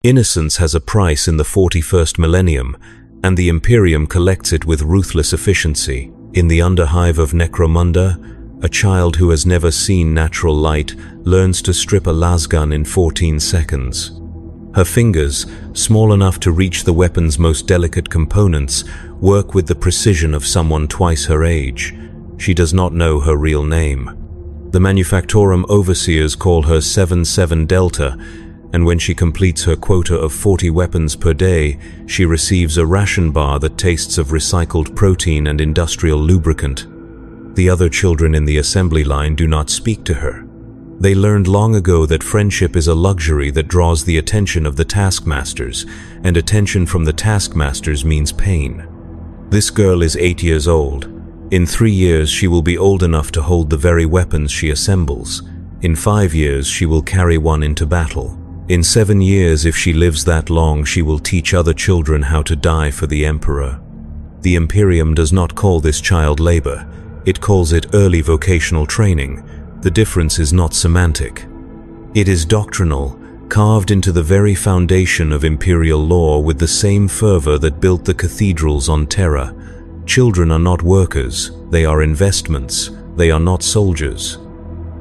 Innocence has a price in the 41st millennium, and the Imperium collects it with ruthless efficiency. In the Underhive of Necromunda, a child who has never seen natural light learns to strip a lasgun in 14 seconds. Her fingers, small enough to reach the weapon's most delicate components, work with the precision of someone twice her age. She does not know her real name. The Manufactorum overseers call her 77 Delta, and when she completes her quota of 40 weapons per day, she receives a ration bar that tastes of recycled protein and industrial lubricant. The other children in the assembly line do not speak to her. They learned long ago that friendship is a luxury that draws the attention of the taskmasters, and attention from the taskmasters means pain. This girl is 8 years old. In 3 years she will be old enough to hold the very weapons she assembles. In 5 years she will carry one into battle. In 7 years, if she lives that long, she will teach other children how to die for the Emperor. The Imperium does not call this child labor. It calls it early vocational training. The difference is not semantic. It is doctrinal, carved into the very foundation of imperial law with the same fervor that built the cathedrals on Terra. Children are not workers, they are investments. They are not soldiers.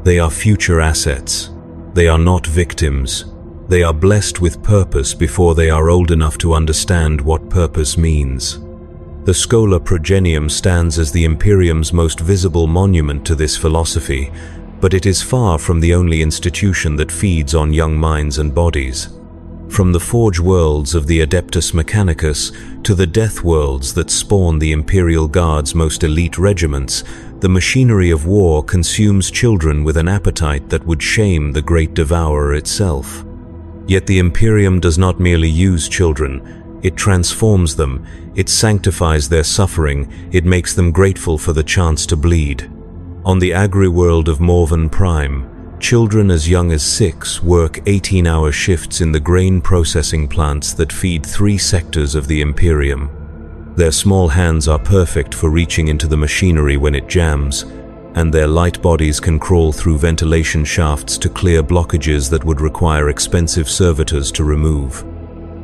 They are future assets. They are not victims. They are blessed with purpose before they are old enough to understand what purpose means. The Schola Progenium stands as the Imperium's most visible monument to this philosophy, but it is far from the only institution that feeds on young minds and bodies. From the forge worlds of the Adeptus Mechanicus to the death worlds that spawn the Imperial Guard's most elite regiments, the machinery of war consumes children with an appetite that would shame the great devourer itself. Yet the Imperium does not merely use children, it transforms them, it sanctifies their suffering, it makes them grateful for the chance to bleed. On the agri-world of Morven Prime, children as young as 6 work 18-hour shifts in the grain processing plants that feed 3 sectors of the Imperium. Their small hands are perfect for reaching into the machinery when it jams, and their light bodies can crawl through ventilation shafts to clear blockages that would require expensive servitors to remove.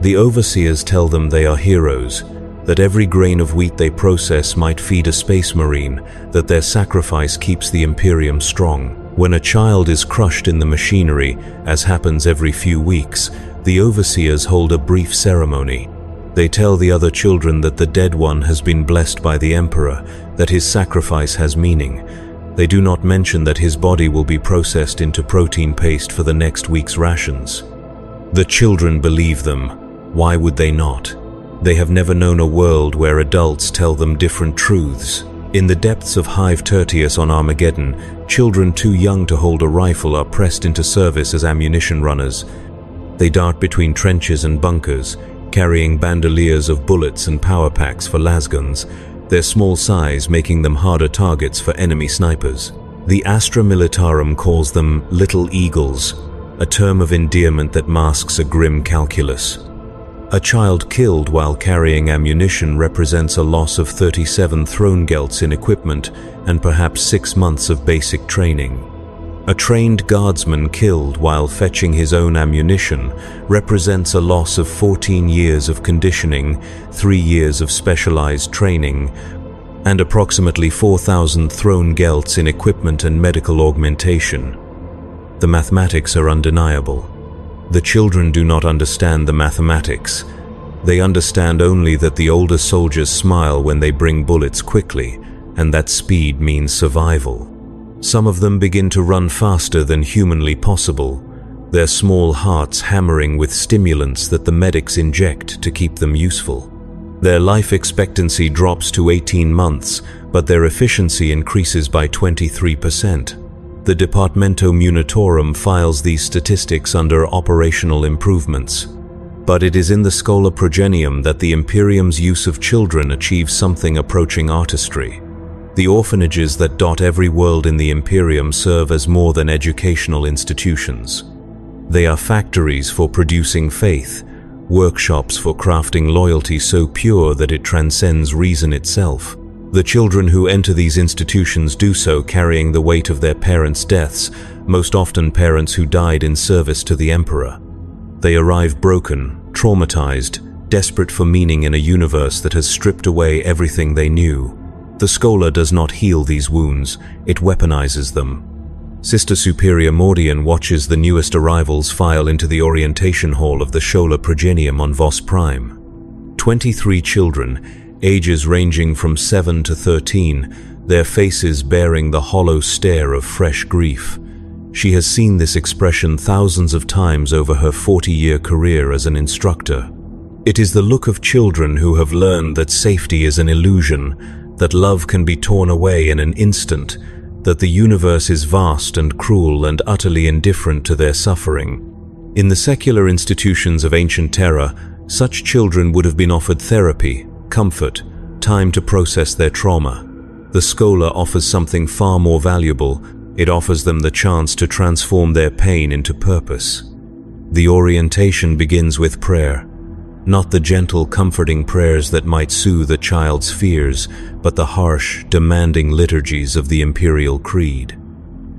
The overseers tell them they are heroes, that every grain of wheat they process might feed a space marine, that their sacrifice keeps the Imperium strong. When a child is crushed in the machinery, as happens every few weeks, the overseers hold a brief ceremony. They tell the other children that the dead one has been blessed by the Emperor, that his sacrifice has meaning. They do not mention that his body will be processed into protein paste for the next week's rations. The children believe them. Why would they not? They have never known a world where adults tell them different truths. In the depths of Hive Tertius on Armageddon, children too young to hold a rifle are pressed into service as ammunition runners. They dart between trenches and bunkers, carrying bandoliers of bullets and power packs for lasguns, their small size making them harder targets for enemy snipers. The Astra Militarum calls them little eagles, a term of endearment that masks a grim calculus. A child killed while carrying ammunition represents a loss of 37 throne gelts in equipment and perhaps 6 months of basic training. A trained guardsman killed while fetching his own ammunition represents a loss of 14 years of conditioning, 3 years of specialized training, and approximately 4,000 throne gelts in equipment and medical augmentation. The mathematics are undeniable. The children do not understand the mathematics. They understand only that the older soldiers smile when they bring bullets quickly, and that speed means survival. Some of them begin to run faster than humanly possible, their small hearts hammering with stimulants that the medics inject to keep them useful. Their life expectancy drops to 18 months, but their efficiency increases by 23%. The Departamento Munitorum files these statistics under operational improvements. But it is in the Schola Progenium that the Imperium's use of children achieves something approaching artistry. The orphanages that dot every world in the Imperium serve as more than educational institutions. They are factories for producing faith, workshops for crafting loyalty so pure that it transcends reason itself. The children who enter these institutions do so carrying the weight of their parents' deaths, most often parents who died in service to the Emperor. They arrive broken, traumatized, desperate for meaning in a universe that has stripped away everything they knew. The Schola does not heal these wounds, it weaponizes them. Sister Superior Mordian watches the newest arrivals file into the orientation hall of the Schola Progenium on Vos Prime. 23 children, ages ranging from 7 to 13, their faces bearing the hollow stare of fresh grief. She has seen this expression thousands of times over her 40-year career as an instructor. It is the look of children who have learned that safety is an illusion, that love can be torn away in an instant, that the universe is vast and cruel and utterly indifferent to their suffering. In the secular institutions of ancient Terra, such children would have been offered therapy, comfort, time to process their trauma. The Schola offers something far more valuable. It offers them the chance to transform their pain into purpose. The orientation begins with prayer. Not the gentle, comforting prayers that might soothe a child's fears, but the harsh, demanding liturgies of the Imperial Creed.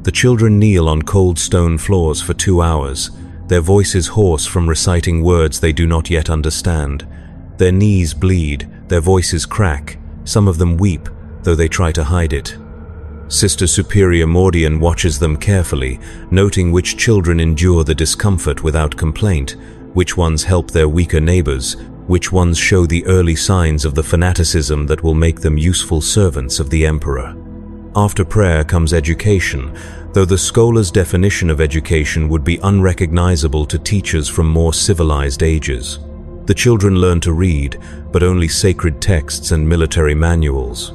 The children kneel on cold stone floors for 2 hours, their voices hoarse from reciting words they do not yet understand. Their knees bleed, their voices crack, some of them weep, though they try to hide it. Sister Superior Mordian watches them carefully, noting which children endure the discomfort without complaint, which ones help their weaker neighbors, which ones show the early signs of the fanaticism that will make them useful servants of the Emperor. After prayer comes education, though the Schola's definition of education would be unrecognizable to teachers from more civilized ages. The children learn to read, but only sacred texts and military manuals.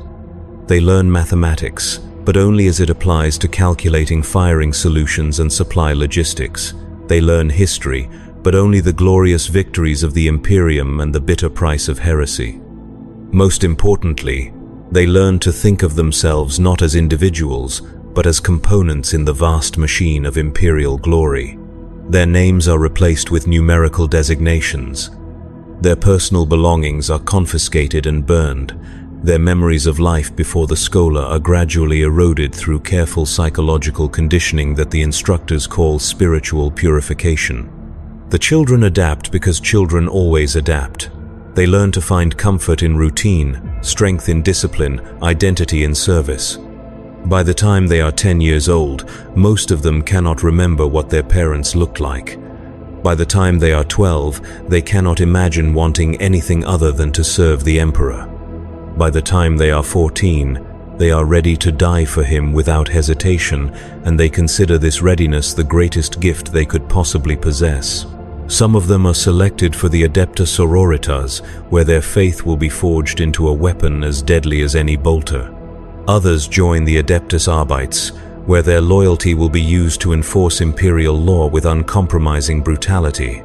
They learn mathematics, but only as it applies to calculating firing solutions and supply logistics. They learn history, but only the glorious victories of the Imperium and the bitter price of heresy. Most importantly, they learn to think of themselves not as individuals, but as components in the vast machine of Imperial glory. Their names are replaced with numerical designations. Their personal belongings are confiscated and burned. Their memories of life before the Schola are gradually eroded through careful psychological conditioning that the instructors call spiritual purification. The children adapt because children always adapt. They learn to find comfort in routine, strength in discipline, identity in service. By the time they are 10 years old, most of them cannot remember what their parents looked like. By the time they are 12, they cannot imagine wanting anything other than to serve the Emperor. By the time they are 14, they are ready to die for him without hesitation, and they consider this readiness the greatest gift they could possibly possess. Some of them are selected for the Adeptus Sororitas, where their faith will be forged into a weapon as deadly as any bolter. Others join the Adeptus Arbites, where their loyalty will be used to enforce Imperial law with uncompromising brutality.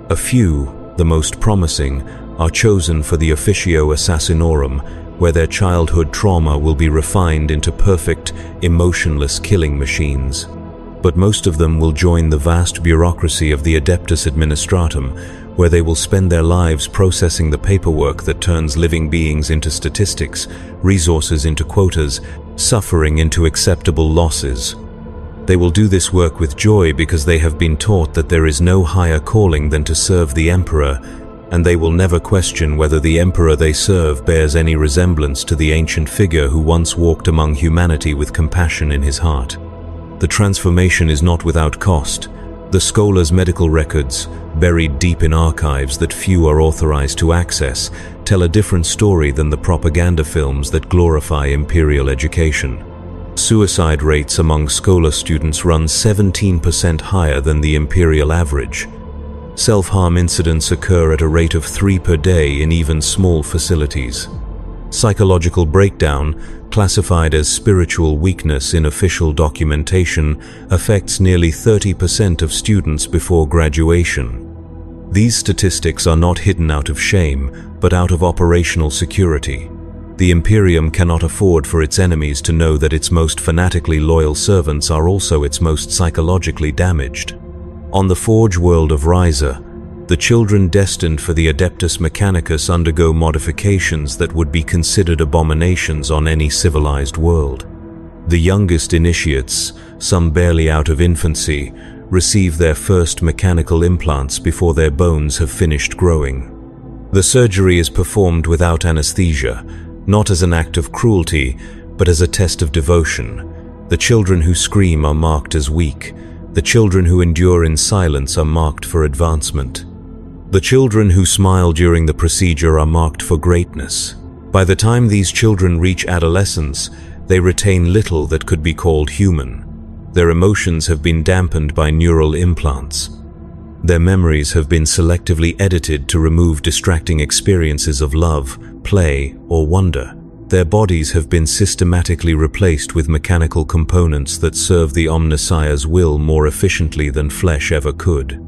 A few, the most promising, are chosen for the Officio Assassinorum, where their childhood trauma will be refined into perfect, emotionless killing machines. But most of them will join the vast bureaucracy of the Adeptus Administratum, where they will spend their lives processing the paperwork that turns living beings into statistics, resources into quotas, suffering into acceptable losses. They will do this work with joy because they have been taught that there is no higher calling than to serve the Emperor, and they will never question whether the Emperor they serve bears any resemblance to the ancient figure who once walked among humanity with compassion in his heart. The transformation is not without cost. The Schola's medical records, buried deep in archives that few are authorized to access, tell a different story than the propaganda films that glorify Imperial education. Suicide rates among Schola students run 17% higher than the Imperial average. Self-harm incidents occur at a rate of 3 per day in even small facilities. Psychological breakdown, classified as spiritual weakness in official documentation, affects nearly 30% of students before graduation. These statistics are not hidden out of shame, but out of operational security. The Imperium cannot afford for its enemies to know that its most fanatically loyal servants are also its most psychologically damaged. On the Forge world of Ryza, the children destined for the Adeptus Mechanicus undergo modifications that would be considered abominations on any civilized world. The youngest initiates, some barely out of infancy, receive their first mechanical implants before their bones have finished growing. The surgery is performed without anesthesia, not as an act of cruelty, but as a test of devotion. The children who scream are marked as weak. The children who endure in silence are marked for advancement. The children who smile during the procedure are marked for greatness. By the time these children reach adolescence, they retain little that could be called human. Their emotions have been dampened by neural implants. Their memories have been selectively edited to remove distracting experiences of love, play, or wonder. Their bodies have been systematically replaced with mechanical components that serve the Omnissiah's will more efficiently than flesh ever could.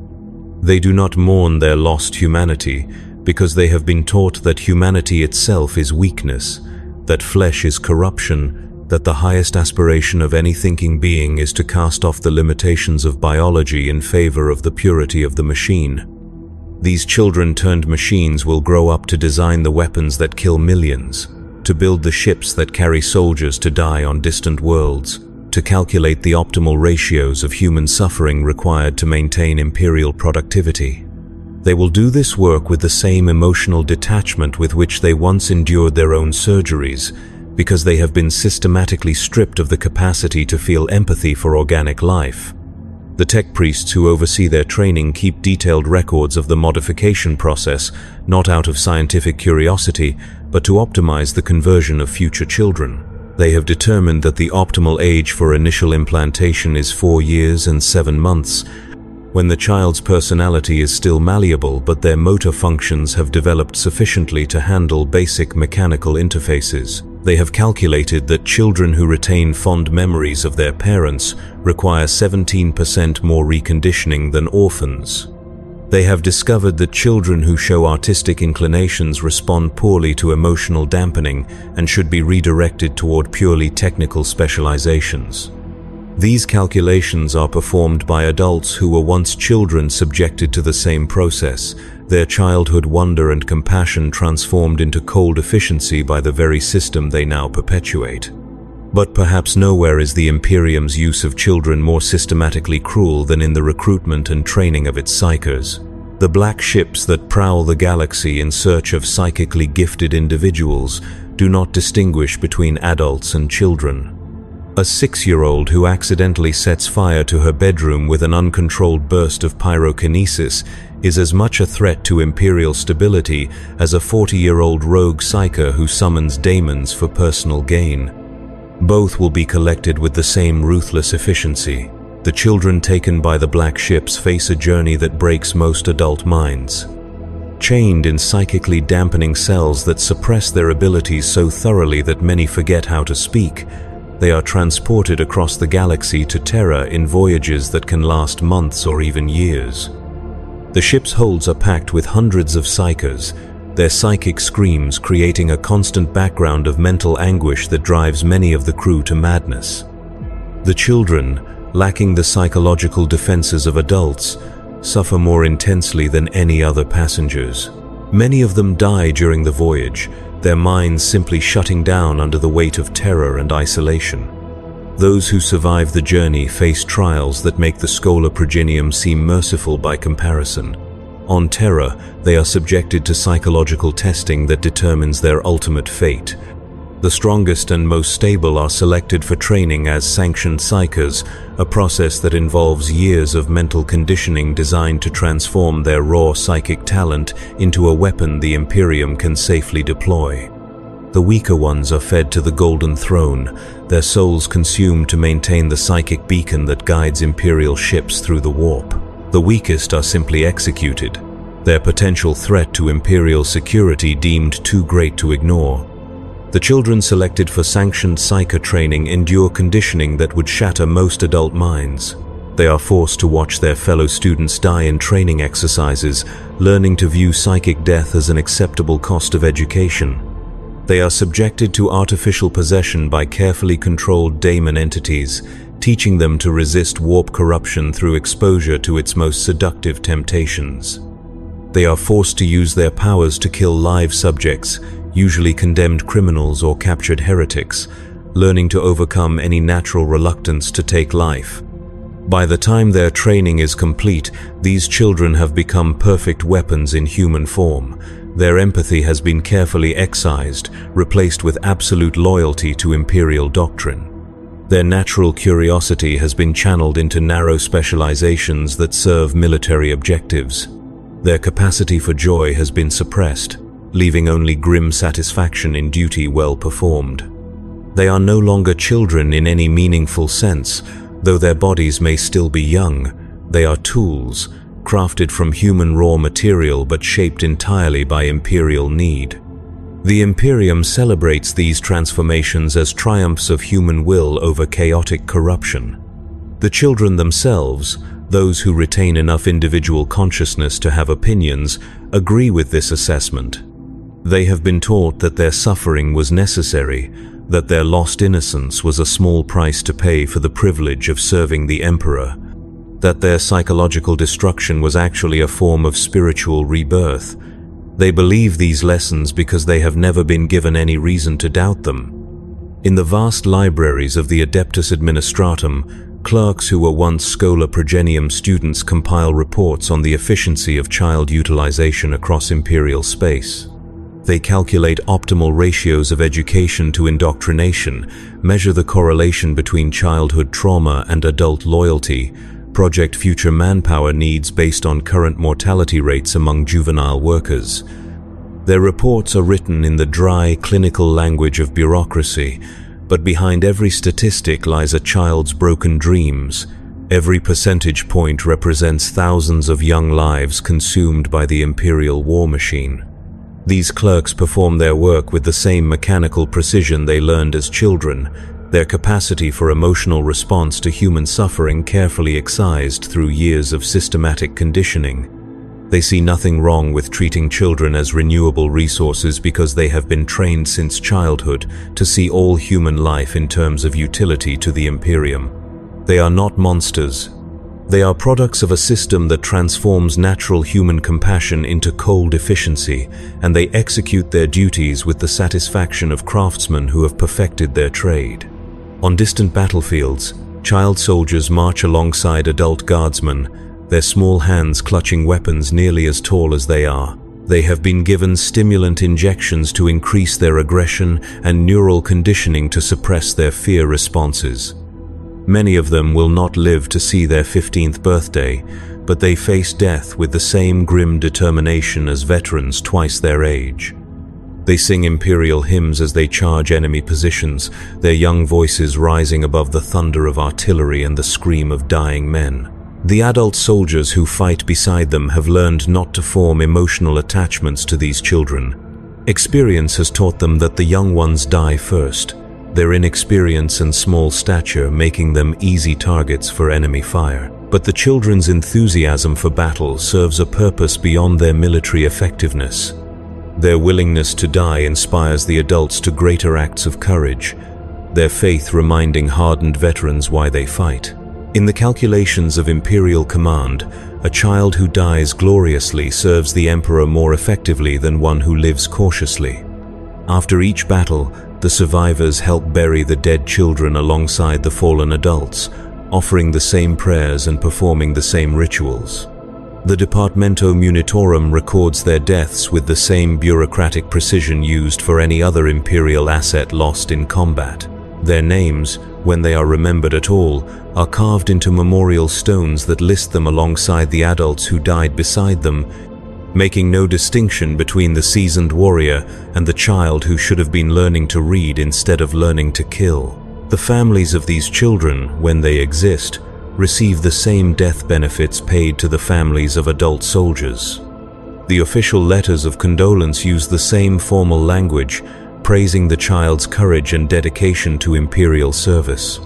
They do not mourn their lost humanity because they have been taught that humanity itself is weakness, that flesh is corruption, that the highest aspiration of any thinking being is to cast off the limitations of biology in favor of the purity of the machine. These children turned machines will grow up to design the weapons that kill millions, to build the ships that carry soldiers to die on distant worlds, to calculate the optimal ratios of human suffering required to maintain imperial productivity. They will do this work with the same emotional detachment with which they once endured their own surgeries, because they have been systematically stripped of the capacity to feel empathy for organic life. The tech priests who oversee their training keep detailed records of the modification process, not out of scientific curiosity, but to optimize the conversion of future children. They have determined that the optimal age for initial implantation is 4 years and 7 months, when the child's personality is still malleable but their motor functions have developed sufficiently to handle basic mechanical interfaces. They have calculated that children who retain fond memories of their parents require 17% more reconditioning than orphans. They have discovered that children who show artistic inclinations respond poorly to emotional dampening and should be redirected toward purely technical specializations. These calculations are performed by adults who were once children subjected to the same process, their childhood wonder and compassion transformed into cold efficiency by the very system they now perpetuate. But perhaps nowhere is the Imperium's use of children more systematically cruel than in the recruitment and training of its psychers. The black ships that prowl the galaxy in search of psychically gifted individuals do not distinguish between adults and children. A 6-year-old who accidentally sets fire to her bedroom with an uncontrolled burst of pyrokinesis is as much a threat to Imperial stability as a 40-year-old rogue psyker who summons daemons for personal gain. Both will be collected with the same ruthless efficiency. The children taken by the black ships face a journey that breaks most adult minds. Chained in psychically dampening cells that suppress their abilities so thoroughly that many forget how to speak, they are transported across the galaxy to Terra in voyages that can last months or even years. The ship's holds are packed with hundreds of psychers, their psychic screams creating a constant background of mental anguish that drives many of the crew to madness. The children, lacking the psychological defenses of adults, suffer more intensely than any other passengers. Many of them die during the voyage, their minds simply shutting down under the weight of terror and isolation. Those who survive the journey face trials that make the Schola Progenium seem merciful by comparison. On Terra, they are subjected to psychological testing that determines their ultimate fate. The strongest and most stable are selected for training as sanctioned psychers, a process that involves years of mental conditioning designed to transform their raw psychic talent into a weapon the Imperium can safely deploy. The weaker ones are fed to the Golden Throne, their souls consumed to maintain the psychic beacon that guides Imperial ships through the warp. The weakest are simply executed, their potential threat to Imperial security deemed too great to ignore. The children selected for sanctioned psyker training endure conditioning that would shatter most adult minds. They are forced to watch their fellow students die in training exercises, learning to view psychic death as an acceptable cost of education. They are subjected to artificial possession by carefully controlled daemon entities, teaching them to resist warp corruption through exposure to its most seductive temptations. They are forced to use their powers to kill live subjects, usually condemned criminals or captured heretics, learning to overcome any natural reluctance to take life. By the time their training is complete, these children have become perfect weapons in human form. Their empathy has been carefully excised, replaced with absolute loyalty to Imperial doctrine. Their natural curiosity has been channeled into narrow specializations that serve military objectives. Their capacity for joy has been suppressed, leaving only grim satisfaction in duty well performed. They are no longer children in any meaningful sense, though their bodies may still be young. They are tools, crafted from human raw material but shaped entirely by Imperial need. The Imperium celebrates these transformations as triumphs of human will over chaotic corruption. The children themselves, those who retain enough individual consciousness to have opinions, agree with this assessment. They have been taught that their suffering was necessary, that their lost innocence was a small price to pay for the privilege of serving the Emperor, that their psychological destruction was actually a form of spiritual rebirth. They believe these lessons because they have never been given any reason to doubt them. In the vast libraries of the Adeptus Administratum, clerks who were once Schola Progenium students compile reports on the efficiency of child utilization across Imperial space. They calculate optimal ratios of education to indoctrination, measure the correlation between childhood trauma and adult loyalty, project future manpower needs based on current mortality rates among juvenile workers. Their reports are written in the dry, clinical language of bureaucracy, but behind every statistic lies a child's broken dreams. Every percentage point represents thousands of young lives consumed by the Imperial war machine. These clerks perform their work with the same mechanical precision they learned as children, their capacity for emotional response to human suffering carefully excised through years of systematic conditioning. They see nothing wrong with treating children as renewable resources because they have been trained since childhood to see all human life in terms of utility to the Imperium. They are not monsters. They are products of a system that transforms natural human compassion into cold efficiency, and they execute their duties with the satisfaction of craftsmen who have perfected their trade. On distant battlefields, child soldiers march alongside adult guardsmen, their small hands clutching weapons nearly as tall as they are. They have been given stimulant injections to increase their aggression and neural conditioning to suppress their fear responses. Many of them will not live to see their 15th birthday, but they face death with the same grim determination as veterans twice their age. They sing Imperial hymns as they charge enemy positions, their young voices rising above the thunder of artillery and the scream of dying men. The adult soldiers who fight beside them have learned not to form emotional attachments to these children. Experience has taught them that the young ones die first, their inexperience and small stature making them easy targets for enemy fire. But the children's enthusiasm for battle serves a purpose beyond their military effectiveness. Their willingness to die inspires the adults to greater acts of courage, their faith reminding hardened veterans why they fight. In the calculations of Imperial command, a child who dies gloriously serves the Emperor more effectively than one who lives cautiously. After each battle, the survivors help bury the dead children alongside the fallen adults, offering the same prayers and performing the same rituals. The Departamento Munitorum records their deaths with the same bureaucratic precision used for any other Imperial asset lost in combat. Their names, when they are remembered at all, are carved into memorial stones that list them alongside the adults who died beside them, making no distinction between the seasoned warrior and the child who should have been learning to read instead of learning to kill. The families of these children, when they exist, receive the same death benefits paid to the families of adult soldiers. The official letters of condolence use the same formal language, praising the child's courage and dedication to Imperial service.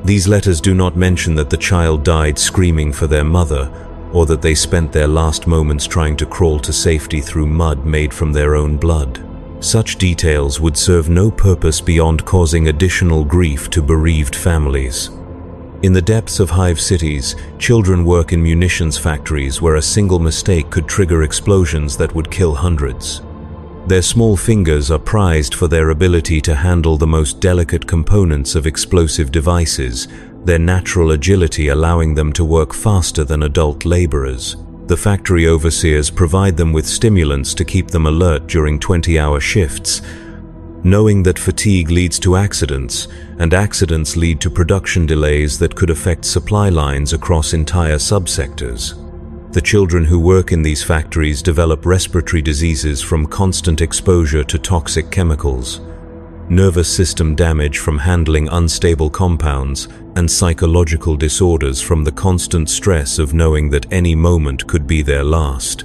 These letters do not mention that the child died screaming for their mother, or that they spent their last moments trying to crawl to safety through mud made from their own blood. Such details would serve no purpose beyond causing additional grief to bereaved families. In the depths of Hive cities, children work in munitions factories where a single mistake could trigger explosions that would kill hundreds. Their small fingers are prized for their ability to handle the most delicate components of explosive devices, their natural agility allowing them to work faster than adult laborers. The factory overseers provide them with stimulants to keep them alert during 20-hour shifts, knowing that fatigue leads to accidents, and accidents lead to production delays that could affect supply lines across entire subsectors. The children who work in these factories develop respiratory diseases from constant exposure to toxic chemicals, nervous system damage from handling unstable compounds, and psychological disorders from the constant stress of knowing that any moment could be their last.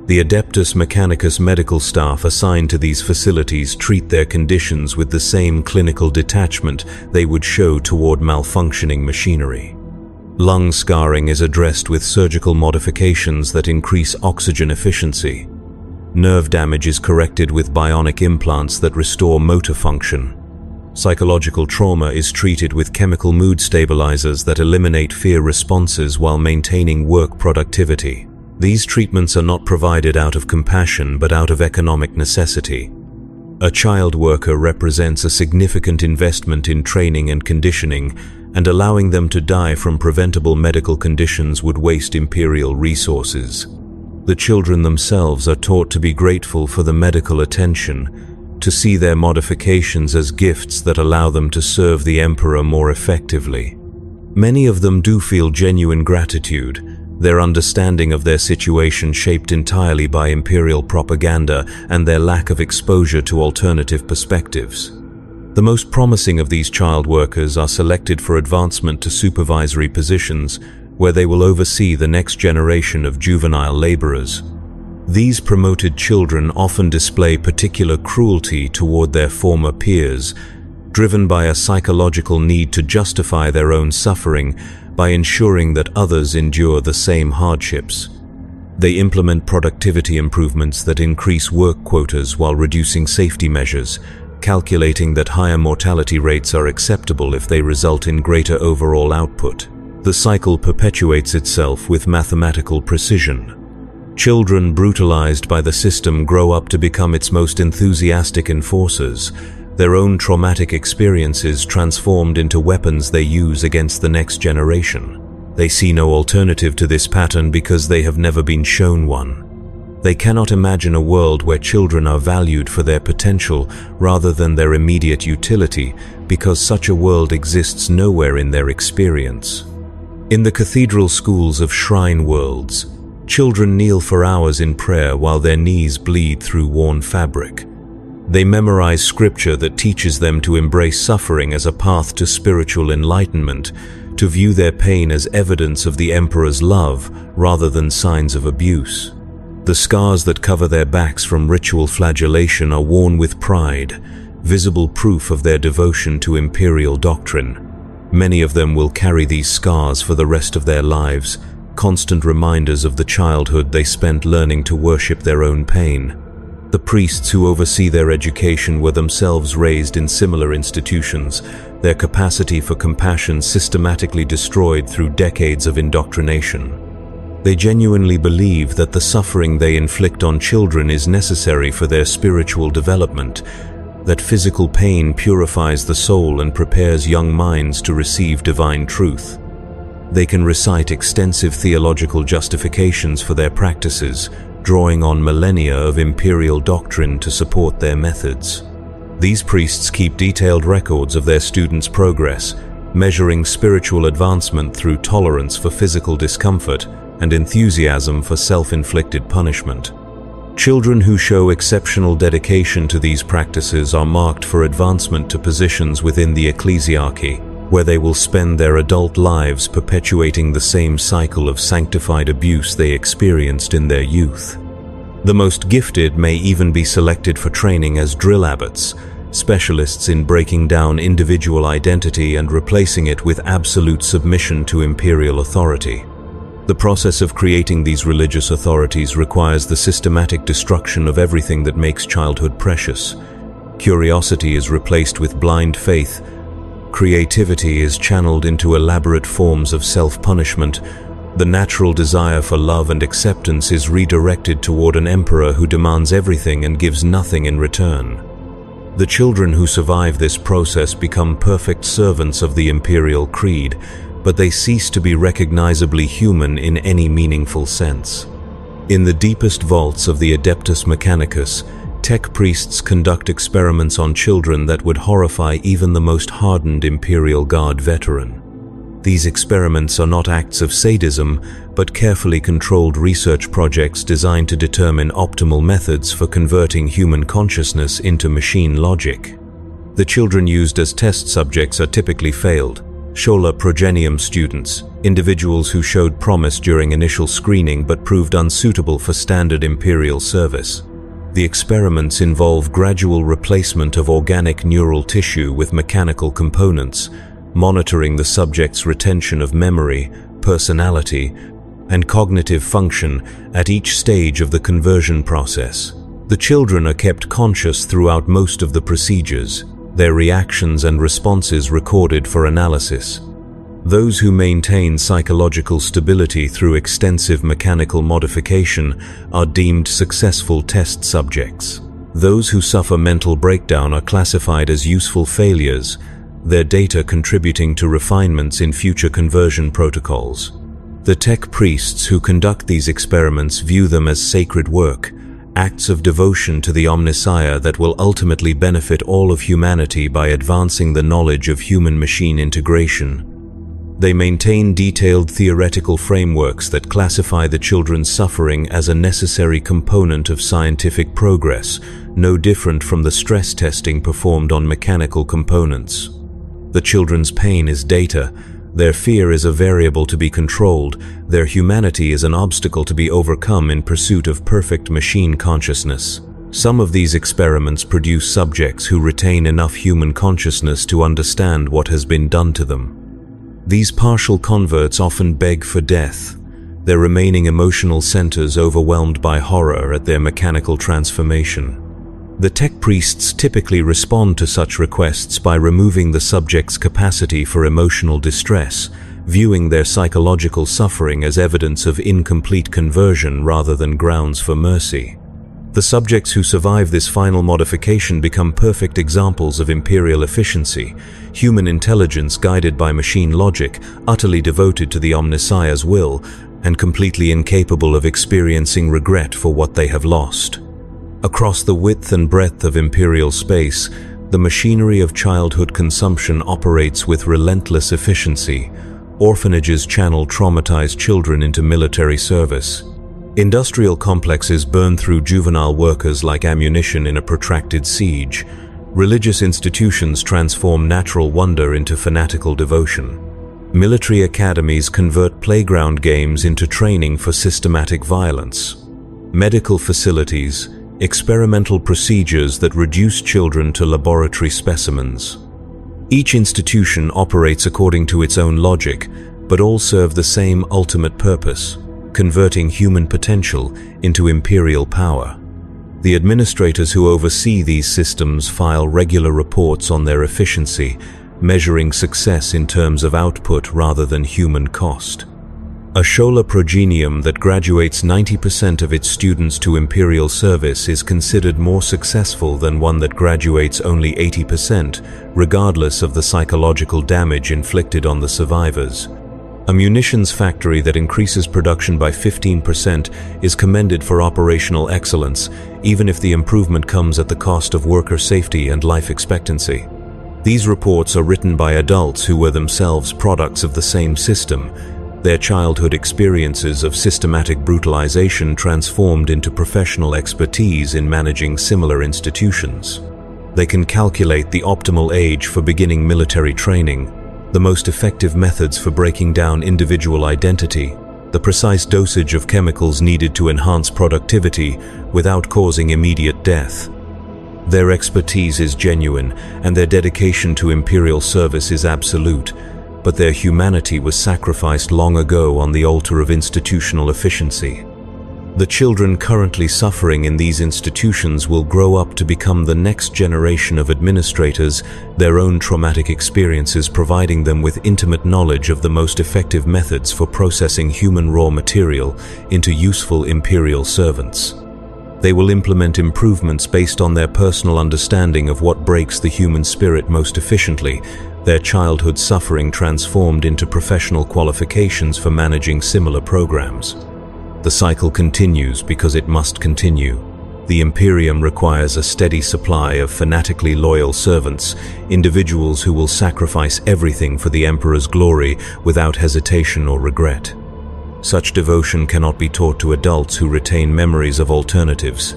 The Adeptus Mechanicus medical staff assigned to these facilities treat their conditions with the same clinical detachment they would show toward malfunctioning machinery. Lung scarring is addressed with surgical modifications that increase oxygen efficiency. Nerve damage is corrected with bionic implants that restore motor function. Psychological trauma is treated with chemical mood stabilizers that eliminate fear responses while maintaining work productivity. These treatments are not provided out of compassion but out of economic necessity. A child worker represents a significant investment in training and conditioning, and allowing them to die from preventable medical conditions would waste Imperial resources. The children themselves are taught to be grateful for the medical attention, to see their modifications as gifts that allow them to serve the Emperor more effectively. Many of them do feel genuine gratitude, their understanding of their situation shaped entirely by Imperial propaganda and their lack of exposure to alternative perspectives. The most promising of these child workers are selected for advancement to supervisory positions, where they will oversee the next generation of juvenile laborers. These promoted children often display particular cruelty toward their former peers, driven by a psychological need to justify their own suffering by ensuring that others endure the same hardships. They implement productivity improvements that increase work quotas while reducing safety measures, calculating that higher mortality rates are acceptable if they result in greater overall output. The cycle perpetuates itself with mathematical precision. Children brutalized by the system grow up to become its most enthusiastic enforcers, their own traumatic experiences transformed into weapons they use against the next generation. They see no alternative to this pattern because they have never been shown one. They cannot imagine a world where children are valued for their potential rather than their immediate utility, because such a world exists nowhere in their experience. In the cathedral schools of shrine worlds, children kneel for hours in prayer while their knees bleed through worn fabric. They memorize scripture that teaches them to embrace suffering as a path to spiritual enlightenment, to view their pain as evidence of the Emperor's love rather than signs of abuse. The scars that cover their backs from ritual flagellation are worn with pride, visible proof of their devotion to Imperial doctrine. Many of them will carry these scars for the rest of their lives, constant reminders of the childhood they spent learning to worship their own pain. The priests who oversee their education were themselves raised in similar institutions, their capacity for compassion systematically destroyed through decades of indoctrination. They genuinely believe that the suffering they inflict on children is necessary for their spiritual development, that physical pain purifies the soul and prepares young minds to receive divine truth. They can recite extensive theological justifications for their practices, drawing on millennia of Imperial doctrine to support their methods. These priests keep detailed records of their students' progress, measuring spiritual advancement through tolerance for physical discomfort and enthusiasm for self-inflicted punishment. Children who show exceptional dedication to these practices are marked for advancement to positions within the Ecclesiarchy, where they will spend their adult lives perpetuating the same cycle of sanctified abuse they experienced in their youth. The most gifted may even be selected for training as drill abbots, specialists in breaking down individual identity and replacing it with absolute submission to imperial authority. The process of creating these religious authorities requires the systematic destruction of everything that makes childhood precious. Curiosity is replaced with blind faith. Creativity is channeled into elaborate forms of self-punishment. The natural desire for love and acceptance is redirected toward an emperor who demands everything and gives nothing in return. The children who survive this process become perfect servants of the Imperial creed, but they cease to be recognizably human in any meaningful sense. In the deepest vaults of the Adeptus Mechanicus, tech priests conduct experiments on children that would horrify even the most hardened Imperial Guard veteran. These experiments are not acts of sadism, but carefully controlled research projects designed to determine optimal methods for converting human consciousness into machine logic. The children used as test subjects are typically failed Schola Progenium students, individuals who showed promise during initial screening but proved unsuitable for standard Imperial service. The experiments involve gradual replacement of organic neural tissue with mechanical components, monitoring the subject's retention of memory, personality, and cognitive function at each stage of the conversion process. The children are kept conscious throughout most of the procedures, their reactions and responses recorded for analysis. Those who maintain psychological stability through extensive mechanical modification are deemed successful test subjects. Those who suffer mental breakdown are classified as useful failures, their data contributing to refinements in future conversion protocols. The tech priests who conduct these experiments view them as sacred work, acts of devotion to the Omnissiah that will ultimately benefit all of humanity by advancing the knowledge of human-machine integration. They maintain detailed theoretical frameworks that classify the children's suffering as a necessary component of scientific progress, no different from the stress testing performed on mechanical components. The children's pain is data, their fear is a variable to be controlled, their humanity is an obstacle to be overcome in pursuit of perfect machine consciousness. Some of these experiments produce subjects who retain enough human consciousness to understand what has been done to them. These partial converts often beg for death, their remaining emotional centers overwhelmed by horror at their mechanical transformation. The tech priests typically respond to such requests by removing the subject's capacity for emotional distress, viewing their psychological suffering as evidence of incomplete conversion rather than grounds for mercy. The subjects who survive this final modification become perfect examples of Imperial efficiency, human intelligence guided by machine logic, utterly devoted to the Omnissiah's will, and completely incapable of experiencing regret for what they have lost. Across the width and breadth of Imperial space, the machinery of childhood consumption operates with relentless efficiency. Orphanages channel traumatized children into military service. Industrial complexes burn through juvenile workers like ammunition in a protracted siege. Religious institutions transform natural wonder into fanatical devotion. Military academies convert playground games into training for systematic violence. Medical facilities, experimental procedures that reduce children to laboratory specimens. Each institution operates according to its own logic, but all serve the same ultimate purpose: converting human potential into imperial power. The administrators who oversee these systems file regular reports on their efficiency, measuring success in terms of output rather than human cost. A Schola Progenium that graduates 90% of its students to Imperial service is considered more successful than one that graduates only 80%, regardless of the psychological damage inflicted on the survivors. A munitions factory that increases production by 15% is commended for operational excellence, even if the improvement comes at the cost of worker safety and life expectancy. These reports are written by adults who were themselves products of the same system, their childhood experiences of systematic brutalization transformed into professional expertise in managing similar institutions. They can calculate the optimal age for beginning military training, the most effective methods for breaking down individual identity, the precise dosage of chemicals needed to enhance productivity without causing immediate death. Their expertise is genuine, and their dedication to Imperial service is absolute, but their humanity was sacrificed long ago on the altar of institutional efficiency. The children currently suffering in these institutions will grow up to become the next generation of administrators, their own traumatic experiences providing them with intimate knowledge of the most effective methods for processing human raw material into useful Imperial servants. They will implement improvements based on their personal understanding of what breaks the human spirit most efficiently, their childhood suffering transformed into professional qualifications for managing similar programs. The cycle continues because it must continue. The Imperium requires a steady supply of fanatically loyal servants, individuals who will sacrifice everything for the Emperor's glory without hesitation or regret. Such devotion cannot be taught to adults who retain memories of alternatives.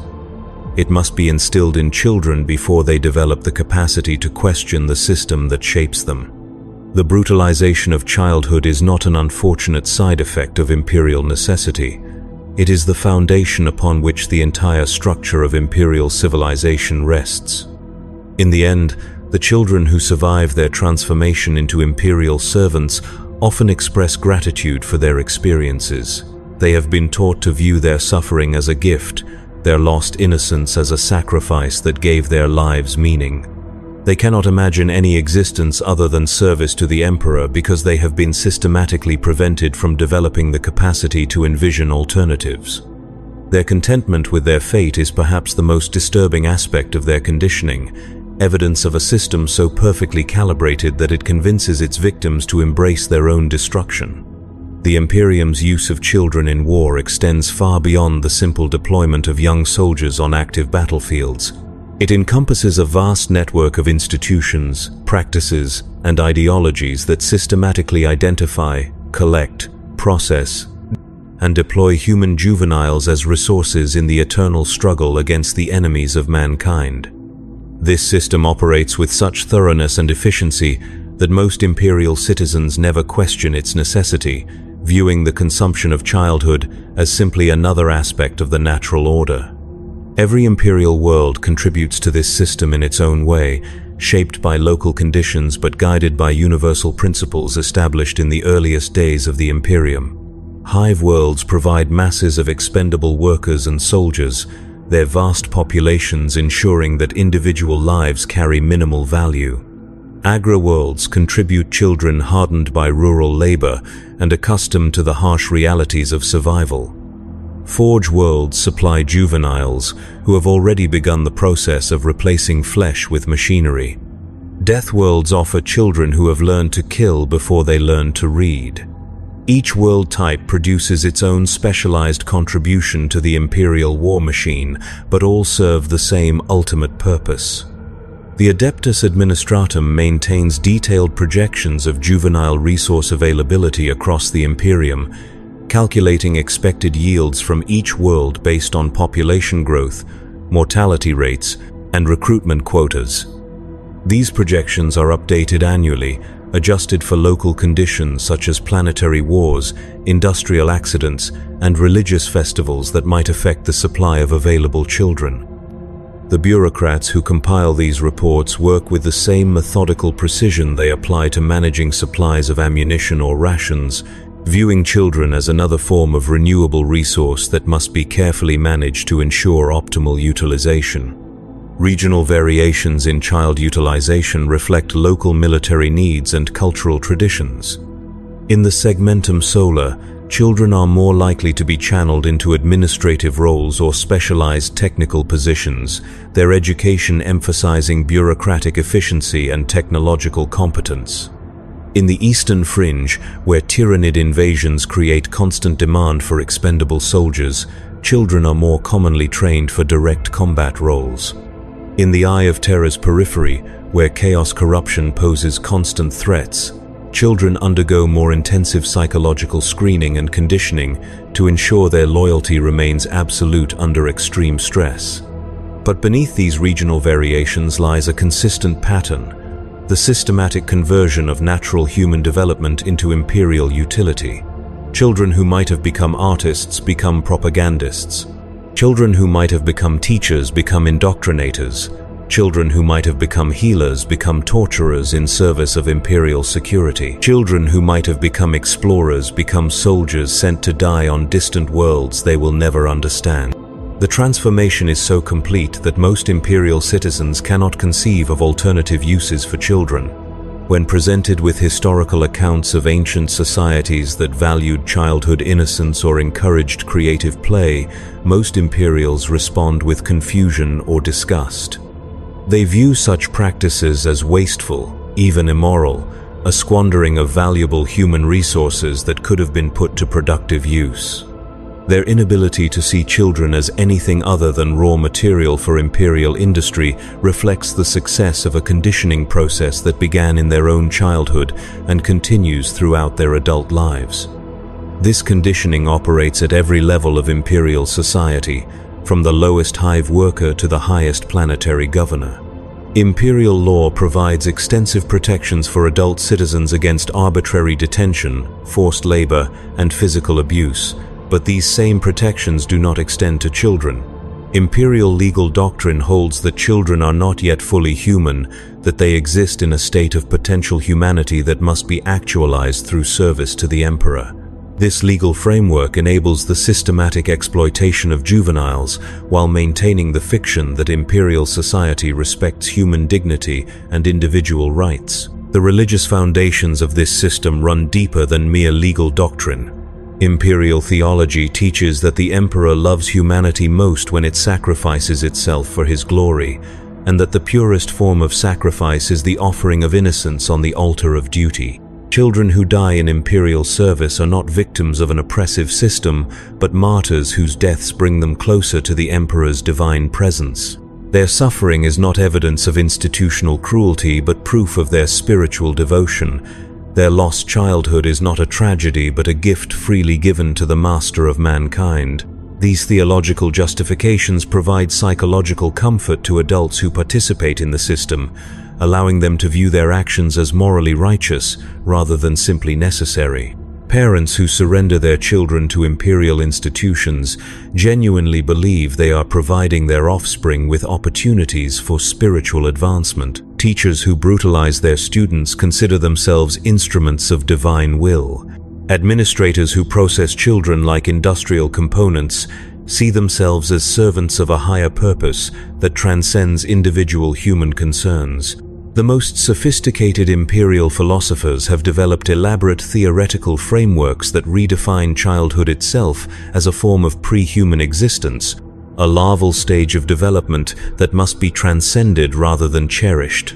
It must be instilled in children before they develop the capacity to question the system that shapes them. The brutalization of childhood is not an unfortunate side effect of imperial necessity. It is the foundation upon which the entire structure of imperial civilization rests. In the end, the children who survive their transformation into imperial servants often express gratitude for their experiences. They have been taught to view their suffering as a gift, their lost innocence as a sacrifice that gave their lives meaning. They cannot imagine any existence other than service to the Emperor because they have been systematically prevented from developing the capacity to envision alternatives. Their contentment with their fate is perhaps the most disturbing aspect of their conditioning, evidence of a system so perfectly calibrated that it convinces its victims to embrace their own destruction. The Imperium's use of children in war extends far beyond the simple deployment of young soldiers on active battlefields. It encompasses a vast network of institutions, practices, and ideologies that systematically identify, collect, process, and deploy human juveniles as resources in the eternal struggle against the enemies of mankind. This system operates with such thoroughness and efficiency that most imperial citizens never question its necessity, viewing the consumption of childhood as simply another aspect of the natural order. Every imperial world contributes to this system in its own way, shaped by local conditions but guided by universal principles established in the earliest days of the Imperium. Hive worlds provide masses of expendable workers and soldiers, their vast populations ensuring that individual lives carry minimal value. Agri-worlds contribute children hardened by rural labor and accustomed to the harsh realities of survival. Forge worlds supply juveniles who have already begun the process of replacing flesh with machinery. Death worlds offer children who have learned to kill before they learn to read. Each world type produces its own specialized contribution to the imperial war machine, but all serve the same ultimate purpose. The Adeptus Administratum maintains detailed projections of juvenile resource availability across the Imperium, calculating expected yields from each world based on population growth, mortality rates, and recruitment quotas. These projections are updated annually, adjusted for local conditions such as planetary wars, industrial accidents, and religious festivals that might affect the supply of available children. The bureaucrats who compile these reports work with the same methodical precision they apply to managing supplies of ammunition or rations, viewing children as another form of renewable resource that must be carefully managed to ensure optimal utilization. Regional variations in child utilization reflect local military needs and cultural traditions. In the segmentum solar, children are more likely to be channeled into administrative roles or specialized technical positions, their education emphasizing bureaucratic efficiency and technological competence. In the eastern fringe, where tyrannid invasions create constant demand for expendable soldiers, children are more commonly trained for direct combat roles. In the Eye of Terror's periphery, where chaos corruption poses constant threats, children undergo more intensive psychological screening and conditioning to ensure their loyalty remains absolute under extreme stress. But beneath these regional variations lies a consistent pattern: the systematic conversion of natural human development into imperial utility. Children who might have become artists become propagandists. Children who might have become teachers become indoctrinators. Children who might have become healers become torturers in service of imperial security. Children who might have become explorers become soldiers sent to die on distant worlds they will never understand. The transformation is so complete that most imperial citizens cannot conceive of alternative uses for children. When presented with historical accounts of ancient societies that valued childhood innocence or encouraged creative play, most Imperials respond with confusion or disgust. They view such practices as wasteful, even immoral, a squandering of valuable human resources that could have been put to productive use. Their inability to see children as anything other than raw material for imperial industry reflects the success of a conditioning process that began in their own childhood and continues throughout their adult lives. This conditioning operates at every level of imperial society, from the lowest hive worker to the highest planetary governor. Imperial law provides extensive protections for adult citizens against arbitrary detention, forced labor, and physical abuse, but these same protections do not extend to children. Imperial legal doctrine holds that children are not yet fully human, that they exist in a state of potential humanity that must be actualized through service to the emperor. This legal framework enables the systematic exploitation of juveniles while maintaining the fiction that imperial society respects human dignity and individual rights. The religious foundations of this system run deeper than mere legal doctrine. Imperial theology teaches that the emperor loves humanity most when it sacrifices itself for his glory, and that the purest form of sacrifice is the offering of innocence on the altar of duty. Children who die in imperial service are not victims of an oppressive system, but martyrs whose deaths bring them closer to the emperor's divine presence. Their suffering is not evidence of institutional cruelty, but proof of their spiritual devotion. Their lost childhood is not a tragedy, but a gift freely given to the master of mankind. These theological justifications provide psychological comfort to adults who participate in the system, allowing them to view their actions as morally righteous rather than simply necessary. Parents who surrender their children to imperial institutions genuinely believe they are providing their offspring with opportunities for spiritual advancement. Teachers who brutalize their students consider themselves instruments of divine will. Administrators who process children like industrial components see themselves as servants of a higher purpose that transcends individual human concerns. The most sophisticated imperial philosophers have developed elaborate theoretical frameworks that redefine childhood itself as a form of pre-human existence, a larval stage of development that must be transcended rather than cherished.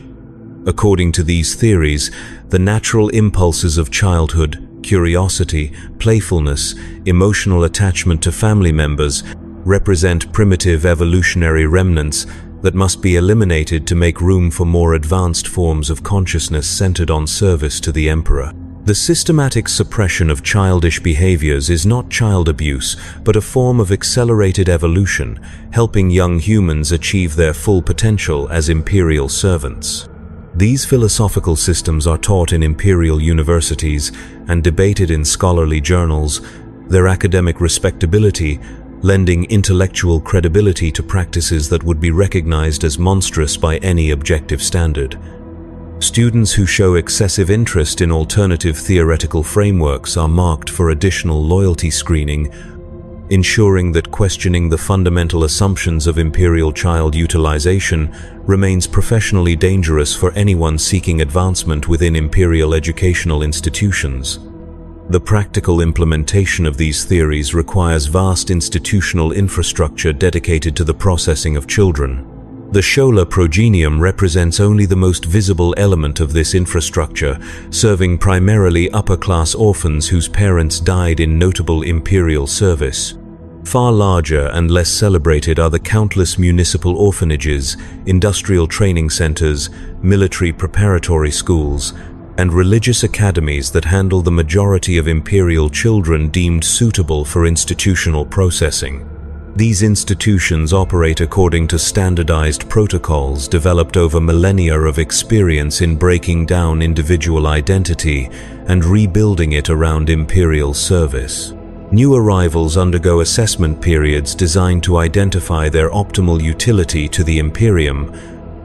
According to these theories, the natural impulses of childhood, curiosity, playfulness, emotional attachment to family members, represent primitive evolutionary remnants that must be eliminated to make room for more advanced forms of consciousness centered on service to the emperor. The systematic suppression of childish behaviors is not child abuse, but a form of accelerated evolution, helping young humans achieve their full potential as imperial servants. These philosophical systems are taught in imperial universities and debated in scholarly journals, their academic respectability lending intellectual credibility to practices that would be recognized as monstrous by any objective standard. Students who show excessive interest in alternative theoretical frameworks are marked for additional loyalty screening, ensuring that questioning the fundamental assumptions of imperial child utilization remains professionally dangerous for anyone seeking advancement within imperial educational institutions. The practical implementation of these theories requires vast institutional infrastructure dedicated to the processing of children. The Schola Progenium represents only the most visible element of this infrastructure, serving primarily upper-class orphans whose parents died in notable imperial service. Far larger and less celebrated are the countless municipal orphanages, industrial training centers, military preparatory schools, and religious academies that handle the majority of imperial children deemed suitable for institutional processing. These institutions operate according to standardized protocols developed over millennia of experience in breaking down individual identity and rebuilding it around imperial service. New arrivals undergo assessment periods designed to identify their optimal utility to the Imperium,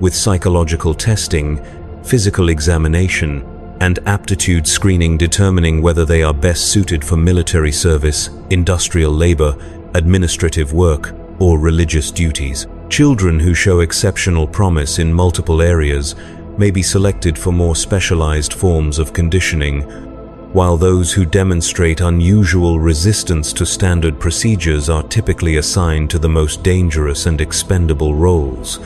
with psychological testing, physical examination, and aptitude screening determining whether they are best suited for military service, industrial labor, administrative work, or religious duties. Children who show exceptional promise in multiple areas, may be selected for more specialized forms of conditioning, while those who demonstrate unusual resistance to standard procedures are typically assigned to the most dangerous and expendable roles.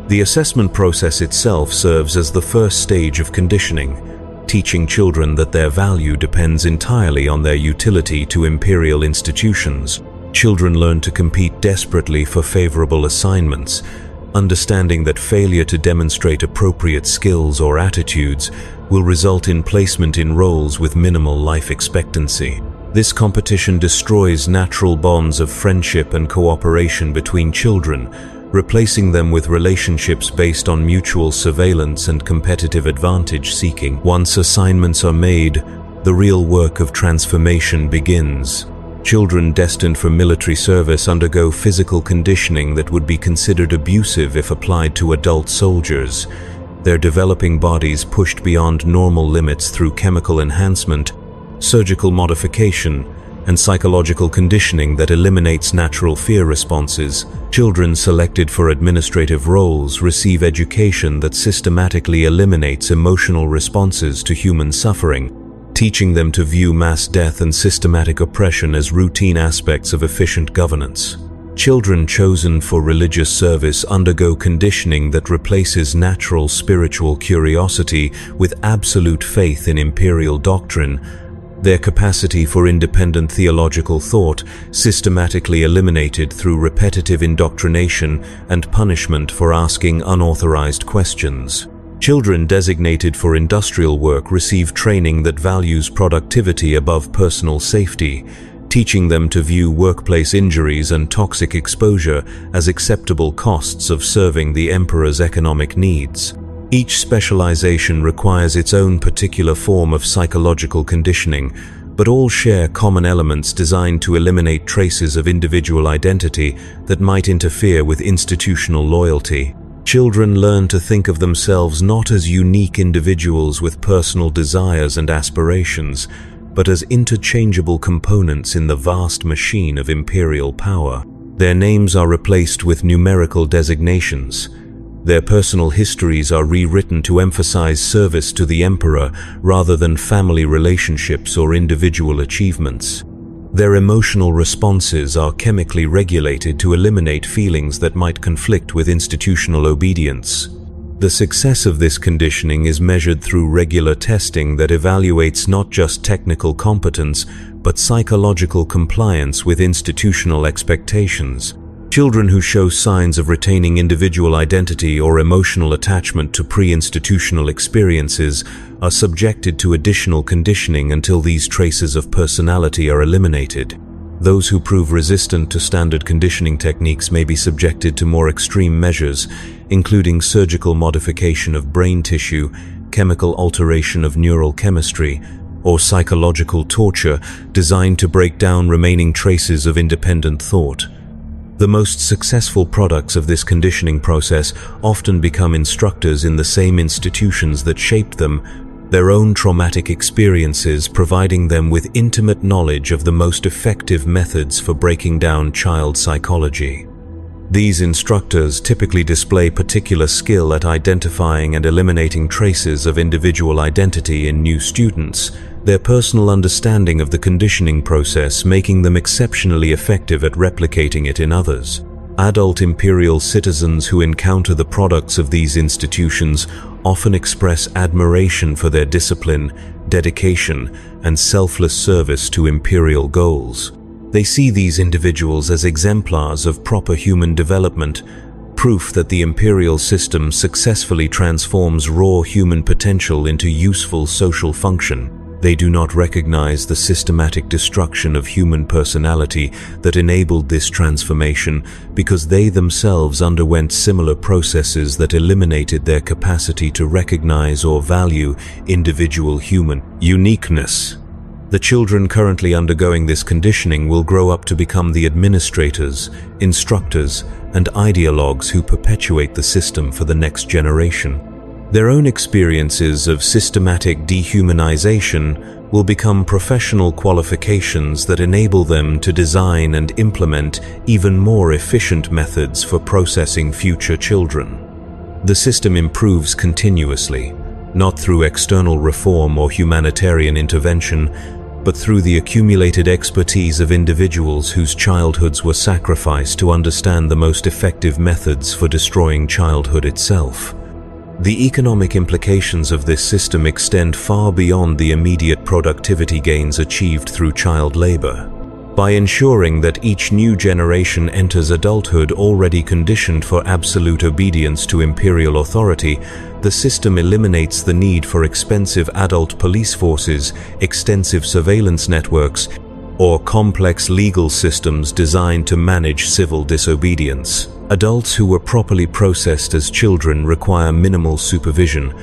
The assessment process itself serves as the first stage of conditioning, teaching children that their value depends entirely on their utility to imperial institutions. Children learn to compete desperately for favorable assignments, understanding that failure to demonstrate appropriate skills or attitudes will result in placement in roles with minimal life expectancy. This competition destroys natural bonds of friendship and cooperation between children, replacing them with relationships based on mutual surveillance and competitive advantage seeking. Once assignments are made, the real work of transformation begins. Children destined for military service undergo physical conditioning that would be considered abusive if applied to adult soldiers. Their developing bodies pushed beyond normal limits through chemical enhancement, surgical modification, and psychological conditioning that eliminates natural fear responses. Children selected for administrative roles receive education that systematically eliminates emotional responses to human suffering, teaching them to view mass death and systematic oppression as routine aspects of efficient governance. Children chosen for religious service undergo conditioning that replaces natural spiritual curiosity with absolute faith in imperial doctrine. Their capacity for independent theological thought systematically eliminated through repetitive indoctrination and punishment for asking unauthorized questions. Children designated for industrial work receive training that values productivity above personal safety, teaching them to view workplace injuries and toxic exposure as acceptable costs of serving the emperor's economic needs. Each specialization requires its own particular form of psychological conditioning, but all share common elements designed to eliminate traces of individual identity that might interfere with institutional loyalty. Children learn to think of themselves not as unique individuals with personal desires and aspirations, but as interchangeable components in the vast machine of imperial power. Their names are replaced with numerical designations. Their personal histories are rewritten to emphasize service to the emperor rather than family relationships or individual achievements. Their emotional responses are chemically regulated to eliminate feelings that might conflict with institutional obedience. The success of this conditioning is measured through regular testing that evaluates not just technical competence, but psychological compliance with institutional expectations. Children who show signs of retaining individual identity or emotional attachment to pre-institutional experiences are subjected to additional conditioning until these traces of personality are eliminated. Those who prove resistant to standard conditioning techniques may be subjected to more extreme measures, including surgical modification of brain tissue, chemical alteration of neural chemistry, or psychological torture designed to break down remaining traces of independent thought. The most successful products of this conditioning process often become instructors in the same institutions that shaped them, their own traumatic experiences providing them with intimate knowledge of the most effective methods for breaking down child psychology. These instructors typically display particular skill at identifying and eliminating traces of individual identity in new students, their personal understanding of the conditioning process making them exceptionally effective at replicating it in others. Adult imperial citizens who encounter the products of these institutions often express admiration for their discipline, dedication, and selfless service to imperial goals. They see these individuals as exemplars of proper human development, proof that the imperial system successfully transforms raw human potential into useful social function. They do not recognize the systematic destruction of human personality that enabled this transformation because they themselves underwent similar processes that eliminated their capacity to recognize or value individual human uniqueness. The children currently undergoing this conditioning will grow up to become the administrators, instructors, and ideologues who perpetuate the system for the next generation. Their own experiences of systematic dehumanization will become professional qualifications that enable them to design and implement even more efficient methods for processing future children. The system improves continuously, not through external reform or humanitarian intervention, but through the accumulated expertise of individuals whose childhoods were sacrificed to understand the most effective methods for destroying childhood itself. The economic implications of this system extend far beyond the immediate productivity gains achieved through child labor. By ensuring that each new generation enters adulthood already conditioned for absolute obedience to imperial authority, the system eliminates the need for expensive adult police forces, extensive surveillance networks, or complex legal systems designed to manage civil disobedience. Adults who were properly processed as children require minimal supervision,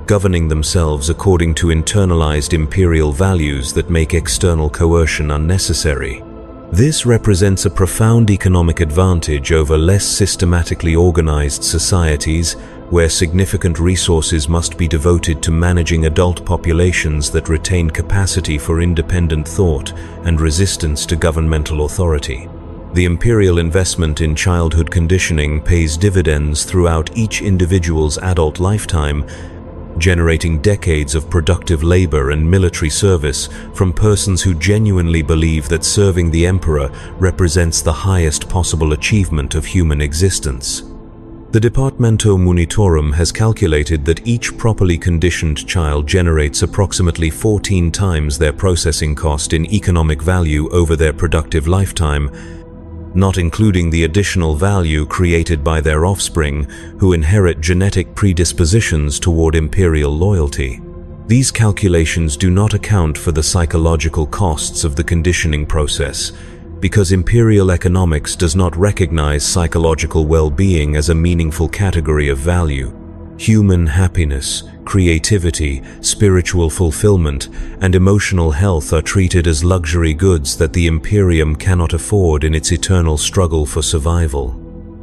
governing themselves according to internalized imperial values that make external coercion unnecessary. This represents a profound economic advantage over less systematically organized societies, where significant resources must be devoted to managing adult populations that retain capacity for independent thought and resistance to governmental authority. The imperial investment in childhood conditioning pays dividends throughout each individual's adult lifetime, generating decades of productive labor and military service from persons who genuinely believe that serving the emperor represents the highest possible achievement of human existence. The Departamento Munitorum has calculated that each properly conditioned child generates approximately 14 times their processing cost in economic value over their productive lifetime, not including the additional value created by their offspring, who inherit genetic predispositions toward imperial loyalty. These calculations do not account for the psychological costs of the conditioning process, because imperial economics does not recognize psychological well-being as a meaningful category of value. Human happiness, creativity, spiritual fulfillment, and emotional health are treated as luxury goods that the Imperium cannot afford in its eternal struggle for survival.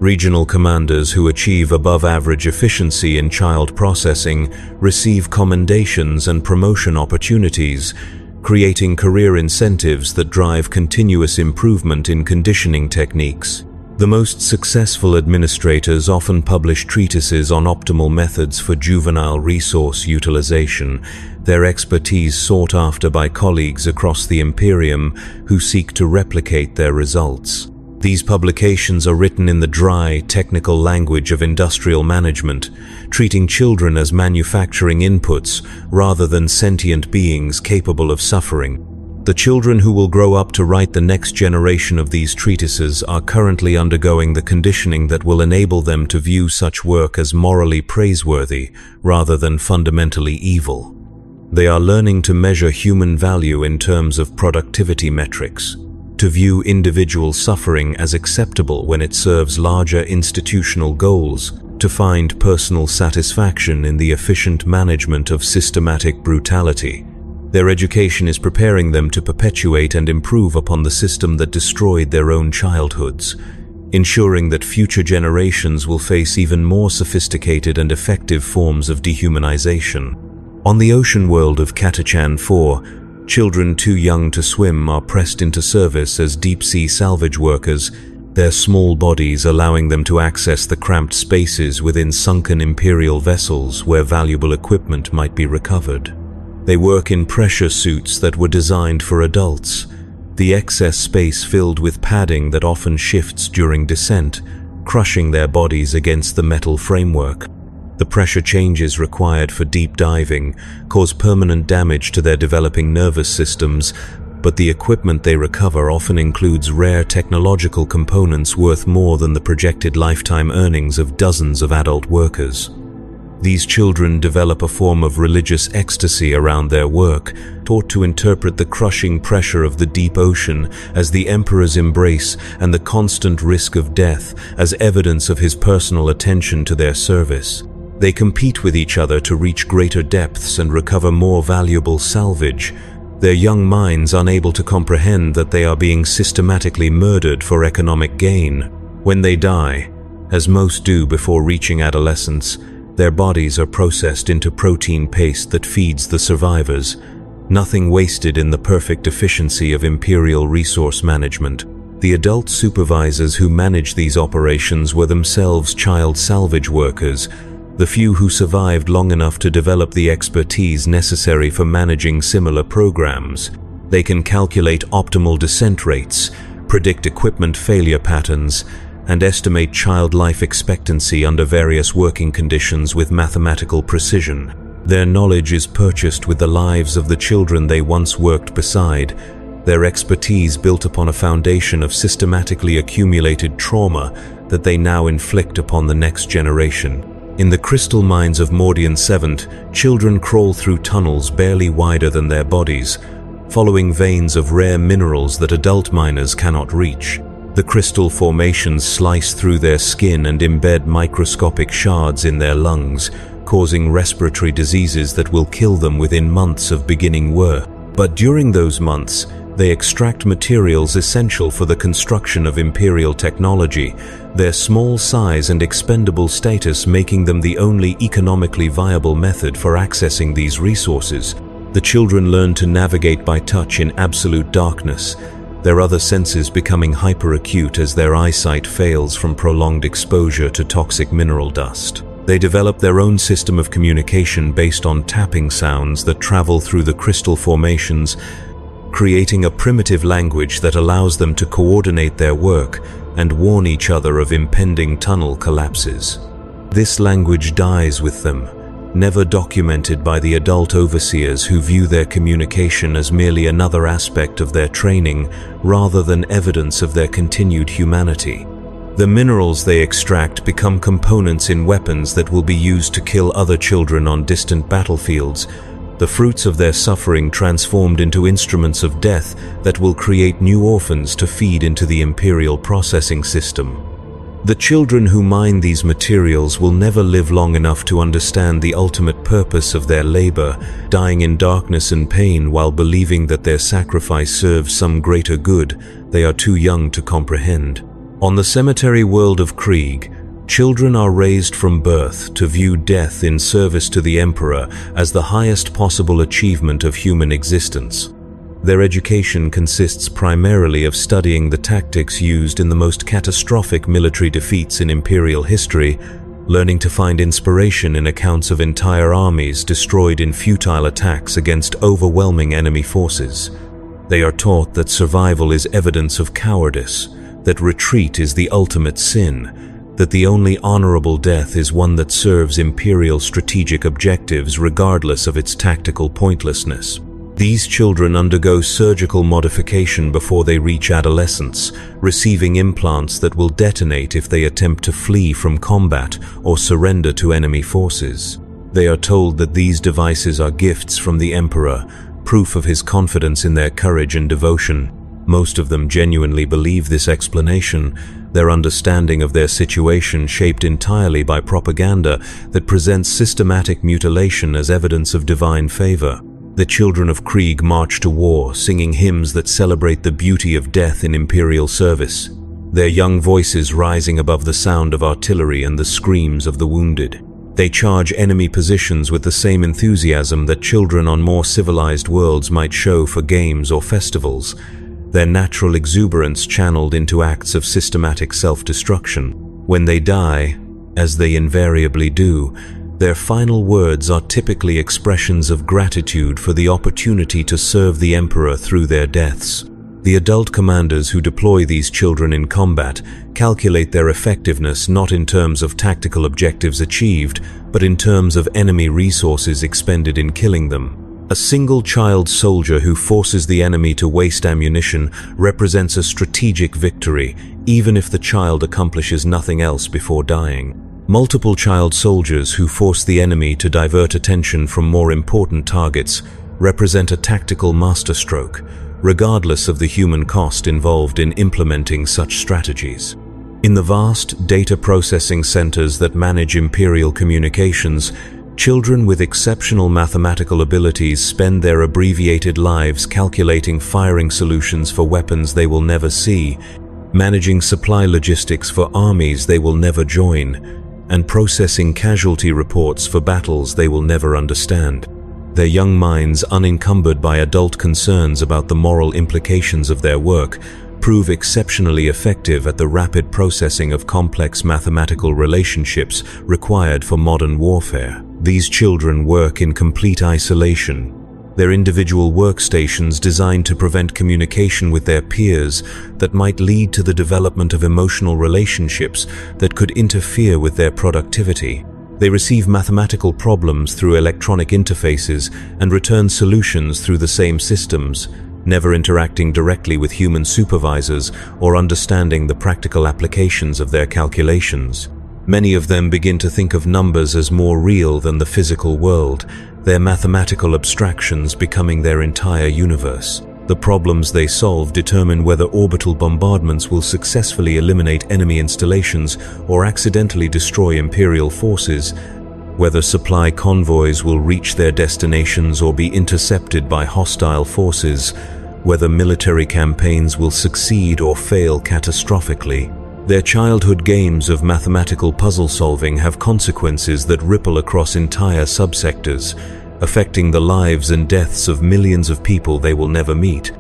Regional commanders who achieve above-average efficiency in child processing receive commendations and promotion opportunities, creating career incentives that drive continuous improvement in conditioning techniques. The most successful administrators often publish treatises on optimal methods for juvenile resource utilization, their expertise sought after by colleagues across the Imperium who seek to replicate their results. These publications are written in the dry, technical language of industrial management, treating children as manufacturing inputs rather than sentient beings capable of suffering. The children who will grow up to write the next generation of these treatises are currently undergoing the conditioning that will enable them to view such work as morally praiseworthy rather than fundamentally evil. They are learning to measure human value in terms of productivity metrics, to view individual suffering as acceptable when it serves larger institutional goals, to find personal satisfaction in the efficient management of systematic brutality. Their education is preparing them to perpetuate and improve upon the system that destroyed their own childhoods, ensuring that future generations will face even more sophisticated and effective forms of dehumanization. On the ocean world of Catachan 4, children too young to swim are pressed into service as deep-sea salvage workers, their small bodies allowing them to access the cramped spaces within sunken imperial vessels where valuable equipment might be recovered. They work in pressure suits that were designed for adults, the excess space filled with padding that often shifts during descent, crushing their bodies against the metal framework. The pressure changes required for deep diving cause permanent damage to their developing nervous systems, but the equipment they recover often includes rare technological components worth more than the projected lifetime earnings of dozens of adult workers. These children develop a form of religious ecstasy around their work, taught to interpret the crushing pressure of the deep ocean as the emperor's embrace and the constant risk of death as evidence of his personal attention to their service. They compete with each other to reach greater depths and recover more valuable salvage, their young minds unable to comprehend that they are being systematically murdered for economic gain. When they die, as most do before reaching adolescence, their bodies are processed into protein paste that feeds the survivors, nothing wasted in the perfect efficiency of imperial resource management. The adult supervisors who manage these operations were themselves child salvage workers, The few who survived long enough to develop the expertise necessary for managing similar programs. They can calculate optimal descent rates, predict equipment failure patterns, and estimate child life expectancy under various working conditions with mathematical precision. Their knowledge is purchased with the lives of the children they once worked beside, their expertise built upon a foundation of systematically accumulated trauma that they now inflict upon the next generation. In the crystal mines of Mordian Seventh, children crawl through tunnels barely wider than their bodies, following veins of rare minerals that adult miners cannot reach. The crystal formations slice through their skin and embed microscopic shards in their lungs, causing respiratory diseases that will kill them within months of beginning work. But during those months, they extract materials essential for the construction of Imperial technology, their small size and expendable status making them the only economically viable method for accessing these resources. The children learn to navigate by touch in absolute darkness, their other senses becoming hyperacute as their eyesight fails from prolonged exposure to toxic mineral dust. They develop their own system of communication based on tapping sounds that travel through the crystal formations, creating a primitive language that allows them to coordinate their work and warn each other of impending tunnel collapses. This language dies with them, never documented by the adult overseers who view their communication as merely another aspect of their training rather than evidence of their continued humanity. The minerals they extract become components in weapons that will be used to kill other children on distant battlefields, the fruits of their suffering transformed into instruments of death that will create new orphans to feed into the Imperial processing system. The children who mine these materials will never live long enough to understand the ultimate purpose of their labor, dying in darkness and pain while believing that their sacrifice serves some greater good they are too young to comprehend. On the cemetery world of Krieg, children are raised from birth to view death in service to the Emperor as the highest possible achievement of human existence. Their education consists primarily of studying the tactics used in the most catastrophic military defeats in Imperial history, learning to find inspiration in accounts of entire armies destroyed in futile attacks against overwhelming enemy forces. They are taught that survival is evidence of cowardice, that retreat is the ultimate sin, that the only honorable death is one that serves Imperial strategic objectives regardless of its tactical pointlessness. These children undergo surgical modification before they reach adolescence, receiving implants that will detonate if they attempt to flee from combat or surrender to enemy forces. They are told that these devices are gifts from the Emperor, proof of his confidence in their courage and devotion. Most of them genuinely believe this explanation, their understanding of their situation shaped entirely by propaganda that presents systematic mutilation as evidence of divine favor. The children of Krieg march to war, singing hymns that celebrate the beauty of death in Imperial service, their young voices rising above the sound of artillery and the screams of the wounded. They charge enemy positions with the same enthusiasm that children on more civilized worlds might show for games or festivals, their natural exuberance channeled into acts of systematic self-destruction. When they die, as they invariably do, their final words are typically expressions of gratitude for the opportunity to serve the Emperor through their deaths. The adult commanders who deploy these children in combat calculate their effectiveness not in terms of tactical objectives achieved, but in terms of enemy resources expended in killing them. A single child soldier who forces the enemy to waste ammunition represents a strategic victory, even if the child accomplishes nothing else before dying. Multiple child soldiers who force the enemy to divert attention from more important targets represent a tactical masterstroke, regardless of the human cost involved in implementing such strategies. In the vast data processing centers that manage Imperial communications, children with exceptional mathematical abilities spend their abbreviated lives calculating firing solutions for weapons they will never see, managing supply logistics for armies they will never join, and processing casualty reports for battles they will never understand. Their young minds, unencumbered by adult concerns about the moral implications of their work, prove exceptionally effective at the rapid processing of complex mathematical relationships required for modern warfare. These children work in complete isolation, their individual workstations designed to prevent communication with their peers that might lead to the development of emotional relationships that could interfere with their productivity. They receive mathematical problems through electronic interfaces and return solutions through the same systems, never interacting directly with human supervisors or understanding the practical applications of their calculations. Many of them begin to think of numbers as more real than the physical world, their mathematical abstractions becoming their entire universe. The problems they solve determine whether orbital bombardments will successfully eliminate enemy installations or accidentally destroy Imperial forces, whether supply convoys will reach their destinations or be intercepted by hostile forces, whether military campaigns will succeed or fail catastrophically. Their childhood games of mathematical puzzle solving have consequences that ripple across entire subsectors, affecting the lives and deaths of millions of people they will never meet.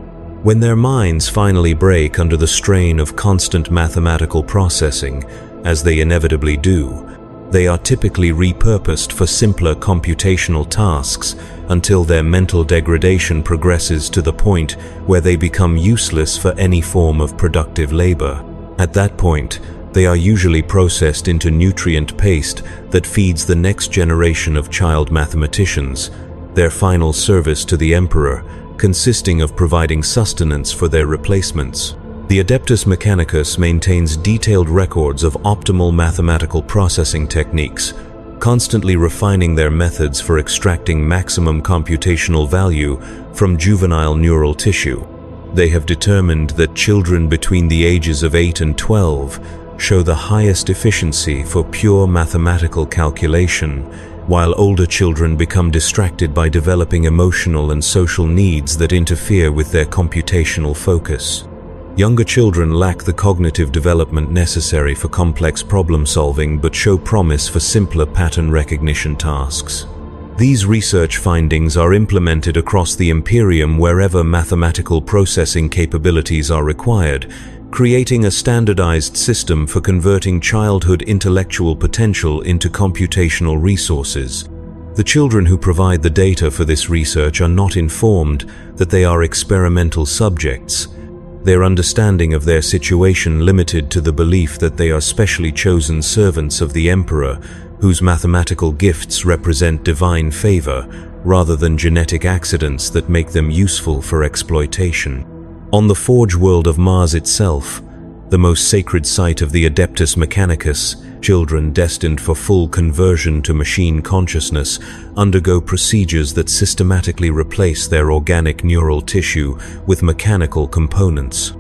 When their minds finally break under the strain of constant mathematical processing, as they inevitably do, they are typically repurposed for simpler computational tasks until their mental degradation progresses to the point where they become useless for any form of productive labor. At that point, they are usually processed into nutrient paste that feeds the next generation of child mathematicians, their final service to the Emperor consisting of providing sustenance for their replacements. The Adeptus Mechanicus maintains detailed records of optimal mathematical processing techniques, constantly refining their methods for extracting maximum computational value from juvenile neural tissue. They have determined that children between the ages of 8 and 12 show the highest efficiency for pure mathematical calculation, while older children become distracted by developing emotional and social needs that interfere with their computational focus. Younger children lack the cognitive development necessary for complex problem solving but show promise for simpler pattern recognition tasks. These research findings are implemented across the Imperium wherever mathematical processing capabilities are required, creating a standardized system for converting childhood intellectual potential into computational resources. The children who provide the data for this research are not informed that they are experimental subjects, their understanding of their situation limited to the belief that they are specially chosen servants of the Emperor, whose mathematical gifts represent divine favor, rather than genetic accidents that make them useful for exploitation. On the Forge world of Mars itself, the most sacred site of the Adeptus Mechanicus, children destined for full conversion to machine consciousness undergo procedures that systematically replace their organic neural tissue with mechanical components.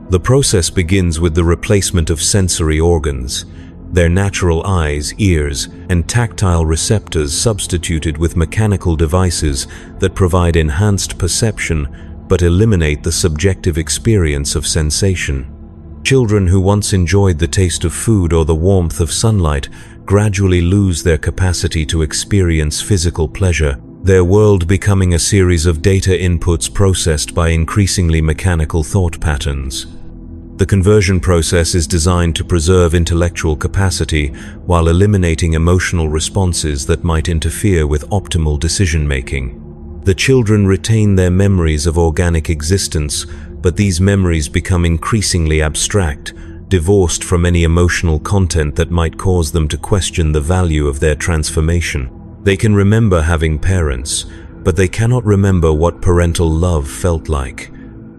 The process begins with the replacement of sensory organs, their natural eyes, ears, and tactile receptors substituted with mechanical devices that provide enhanced perception but eliminate the subjective experience of sensation. Children who once enjoyed the taste of food or the warmth of sunlight gradually lose their capacity to experience physical pleasure, their world becoming a series of data inputs processed by increasingly mechanical thought patterns. The conversion process is designed to preserve intellectual capacity while eliminating emotional responses that might interfere with optimal decision-making. The children retain their memories of organic existence, but these memories become increasingly abstract, divorced from any emotional content that might cause them to question the value of their transformation. They can remember having parents, but they cannot remember what parental love felt like.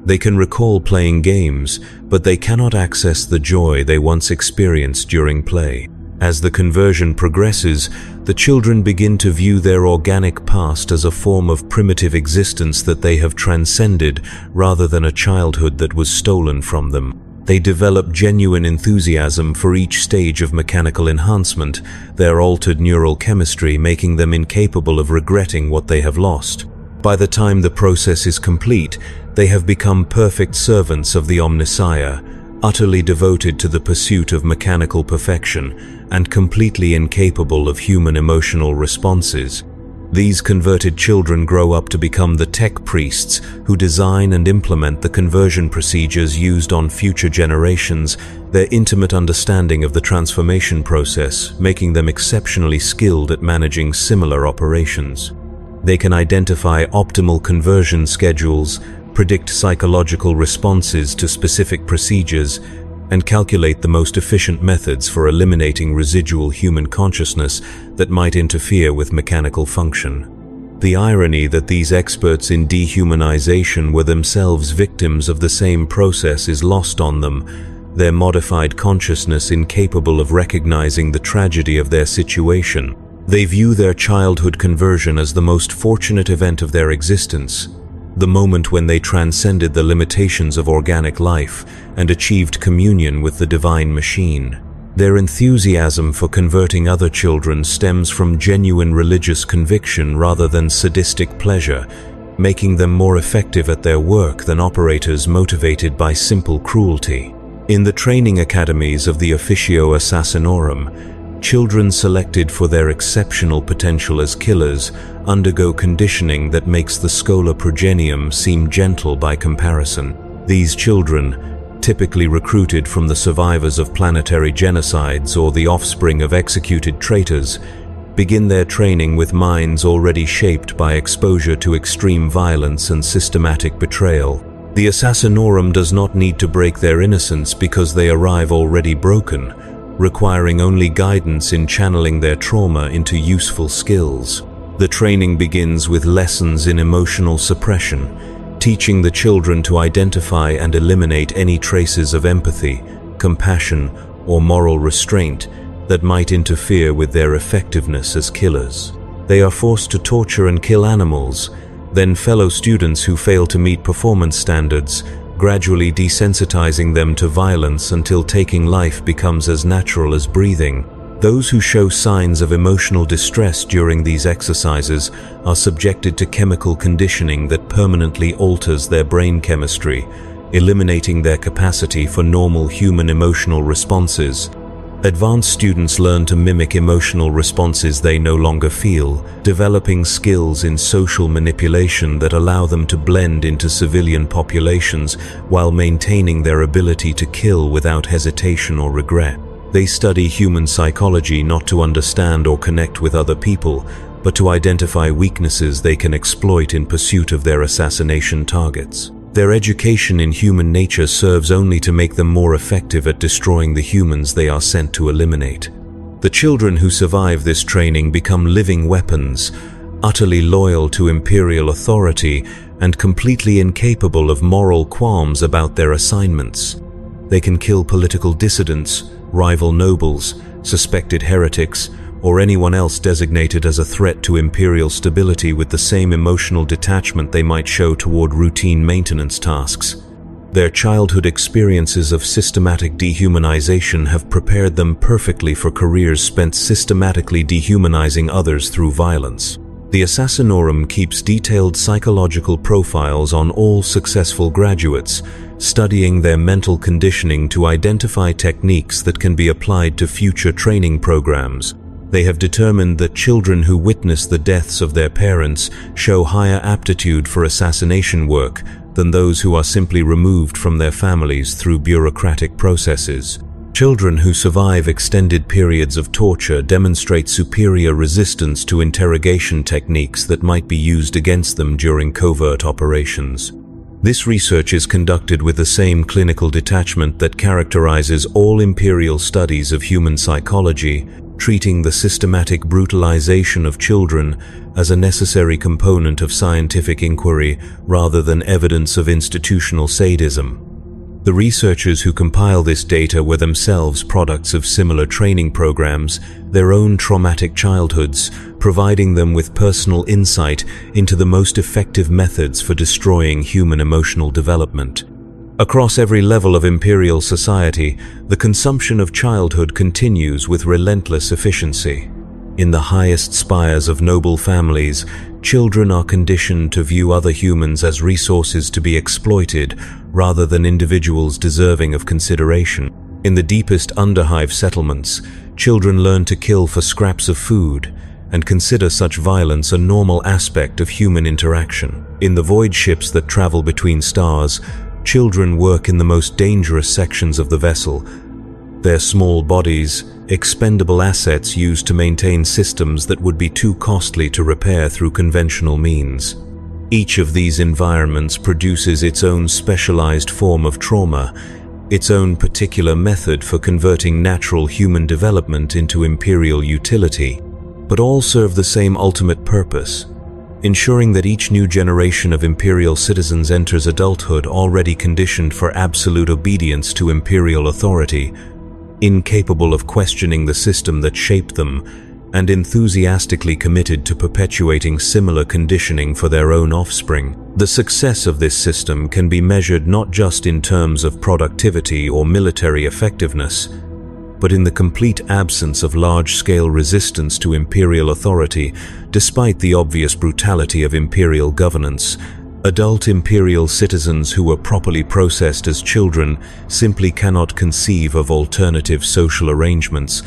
They can recall playing games, but they cannot access the joy they once experienced during play. As the conversion progresses, the children begin to view their organic past as a form of primitive existence that they have transcended rather than a childhood that was stolen from them. They develop genuine enthusiasm for each stage of mechanical enhancement, their altered neural chemistry making them incapable of regretting what they have lost. By the time the process is complete, they have become perfect servants of the Omnissiah, utterly devoted to the pursuit of mechanical perfection and completely incapable of human emotional responses. These converted children grow up to become the tech priests who design and implement the conversion procedures used on future generations, their intimate understanding of the transformation process making them exceptionally skilled at managing similar operations. They can identify optimal conversion schedules, predict psychological responses to specific procedures, and calculate the most efficient methods for eliminating residual human consciousness that might interfere with mechanical function. The irony that these experts in dehumanization were themselves victims of the same process is lost on them, their modified consciousness incapable of recognizing the tragedy of their situation. They view their childhood conversion as the most fortunate event of their existence, the moment when they transcended the limitations of organic life and achieved communion with the divine machine. Their enthusiasm for converting other children stems from genuine religious conviction rather than sadistic pleasure, making them more effective at their work than operators motivated by simple cruelty. In the training academies of the Officio Assassinorum, children selected for their exceptional potential as killers undergo conditioning that makes the Schola Progenium seem gentle by comparison. These children, typically recruited from the survivors of planetary genocides or the offspring of executed traitors, begin their training with minds already shaped by exposure to extreme violence and systematic betrayal. The Assassinorum does not need to break their innocence because they arrive already broken, requiring only guidance in channeling their trauma into useful skills. The training begins with lessons in emotional suppression, teaching the children to identify and eliminate any traces of empathy, compassion, or moral restraint that might interfere with their effectiveness as killers. They are forced to torture and kill animals, then fellow students who fail to meet performance standards, gradually desensitizing them to violence until taking life becomes as natural as breathing. Those who show signs of emotional distress during these exercises are subjected to chemical conditioning that permanently alters their brain chemistry, eliminating their capacity for normal human emotional responses. Advanced students learn to mimic emotional responses they no longer feel, developing skills in social manipulation that allow them to blend into civilian populations while maintaining their ability to kill without hesitation or regret. They study human psychology not to understand or connect with other people, but to identify weaknesses they can exploit in pursuit of their assassination targets. Their education in human nature serves only to make them more effective at destroying the humans they are sent to eliminate. The children who survive this training become living weapons, utterly loyal to imperial authority and completely incapable of moral qualms about their assignments. They can kill political dissidents, rival nobles, suspected heretics, or anyone else designated as a threat to imperial stability with the same emotional detachment they might show toward routine maintenance tasks. Their childhood experiences of systematic dehumanization have prepared them perfectly for careers spent systematically dehumanizing others through violence. The Assassinorum keeps detailed psychological profiles on all successful graduates, studying their mental conditioning to identify techniques that can be applied to future training programs. They have determined that children who witness the deaths of their parents show higher aptitude for assassination work than those who are simply removed from their families through bureaucratic processes. Children who survive extended periods of torture demonstrate superior resistance to interrogation techniques that might be used against them during covert operations. This research is conducted with the same clinical detachment that characterizes all imperial studies of human psychology, treating the systematic brutalization of children as a necessary component of scientific inquiry rather than evidence of institutional sadism. The researchers who compile this data were themselves products of similar training programs, their own traumatic childhoods, providing them with personal insight into the most effective methods for destroying human emotional development. Across every level of imperial society, the consumption of childhood continues with relentless efficiency. In the highest spires of noble families, children are conditioned to view other humans as resources to be exploited rather than individuals deserving of consideration. In the deepest underhive settlements, children learn to kill for scraps of food, and consider such violence a normal aspect of human interaction. In the void ships that travel between stars, children work in the most dangerous sections of the vessel. Their small bodies, expendable assets used to maintain systems that would be too costly to repair through conventional means. Each of these environments produces its own specialized form of trauma, its own particular method for converting natural human development into imperial utility, but all serve the same ultimate purpose: ensuring that each new generation of imperial citizens enters adulthood already conditioned for absolute obedience to imperial authority, incapable of questioning the system that shaped them, and enthusiastically committed to perpetuating similar conditioning for their own offspring. The success of this system can be measured not just in terms of productivity or military effectiveness, but in the complete absence of large-scale resistance to imperial authority. Despite the obvious brutality of imperial governance, adult imperial citizens who were properly processed as children simply cannot conceive of alternative social arrangements,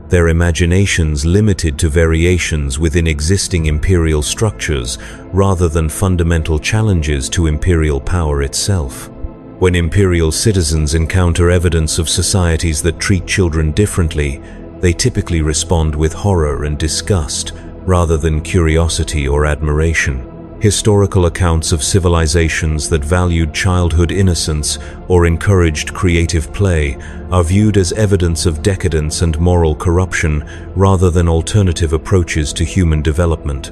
their imaginations limited to variations within existing imperial structures rather than fundamental challenges to imperial power itself. When imperial citizens encounter evidence of societies that treat children differently, they typically respond with horror and disgust rather than curiosity or admiration. Historical accounts of civilizations that valued childhood innocence or encouraged creative play are viewed as evidence of decadence and moral corruption rather than alternative approaches to human development.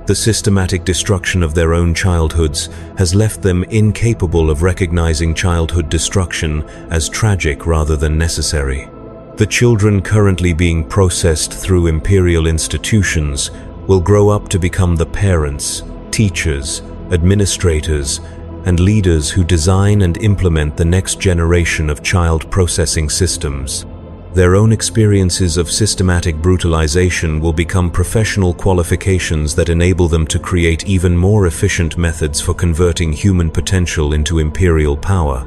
The systematic destruction of their own childhoods has left them incapable of recognizing childhood destruction as tragic rather than necessary. The children currently being processed through imperial institutions will grow up to become the parents, teachers, administrators, and leaders who design and implement the next generation of child processing systems. Their own experiences of systematic brutalization will become professional qualifications that enable them to create even more efficient methods for converting human potential into imperial power.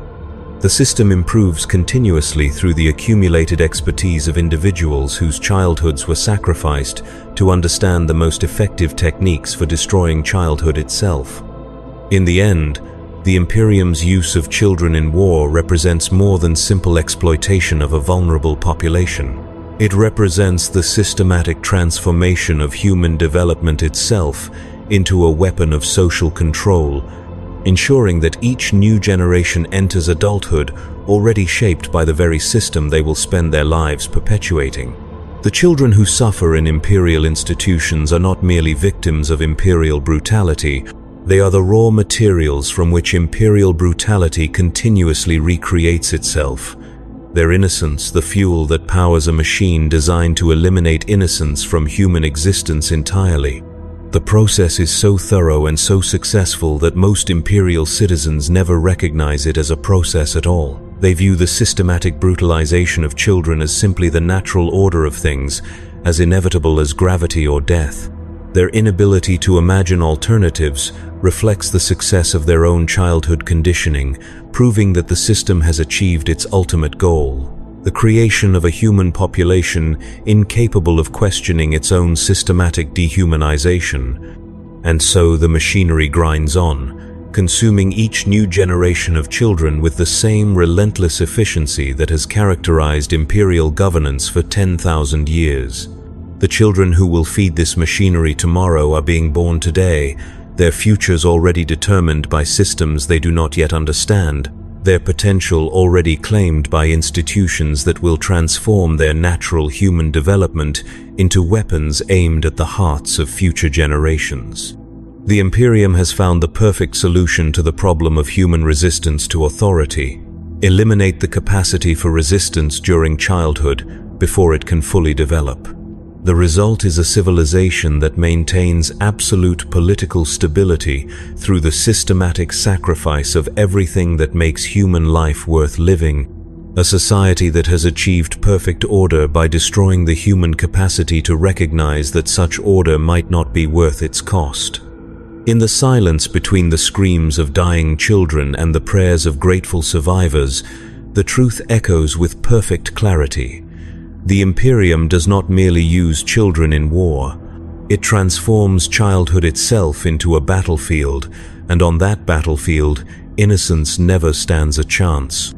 The system improves continuously through the accumulated expertise of individuals whose childhoods were sacrificed to understand the most effective techniques for destroying childhood itself. In the end, the Imperium's use of children in war represents more than simple exploitation of a vulnerable population. It represents the systematic transformation of human development itself into a weapon of social control, ensuring that each new generation enters adulthood already shaped by the very system they will spend their lives perpetuating. The children who suffer in imperial institutions are not merely victims of imperial brutality, they are the raw materials from which imperial brutality continuously recreates itself. Their innocence, the fuel that powers a machine designed to eliminate innocence from human existence entirely. The process is so thorough and so successful that most imperial citizens never recognize it as a process at all. They view the systematic brutalization of children as simply the natural order of things, as inevitable as gravity or death. Their inability to imagine alternatives reflects the success of their own childhood conditioning, proving that the system has achieved its ultimate goal: the creation of a human population incapable of questioning its own systematic dehumanization. And so the machinery grinds on, consuming each new generation of children with the same relentless efficiency that has characterized imperial governance for 10,000 years. The children who will feed this machinery tomorrow are being born today, their futures already determined by systems they do not yet understand, their potential already claimed by institutions that will transform their natural human development into weapons aimed at the hearts of future generations. The Imperium has found the perfect solution to the problem of human resistance to authority: eliminate the capacity for resistance during childhood before it can fully develop. The result is a civilization that maintains absolute political stability through the systematic sacrifice of everything that makes human life worth living, a society that has achieved perfect order by destroying the human capacity to recognize that such order might not be worth its cost. In the silence between the screams of dying children and the prayers of grateful survivors, the truth echoes with perfect clarity. The Imperium does not merely use children in war. It transforms childhood itself into a battlefield, and on that battlefield, innocence never stands a chance.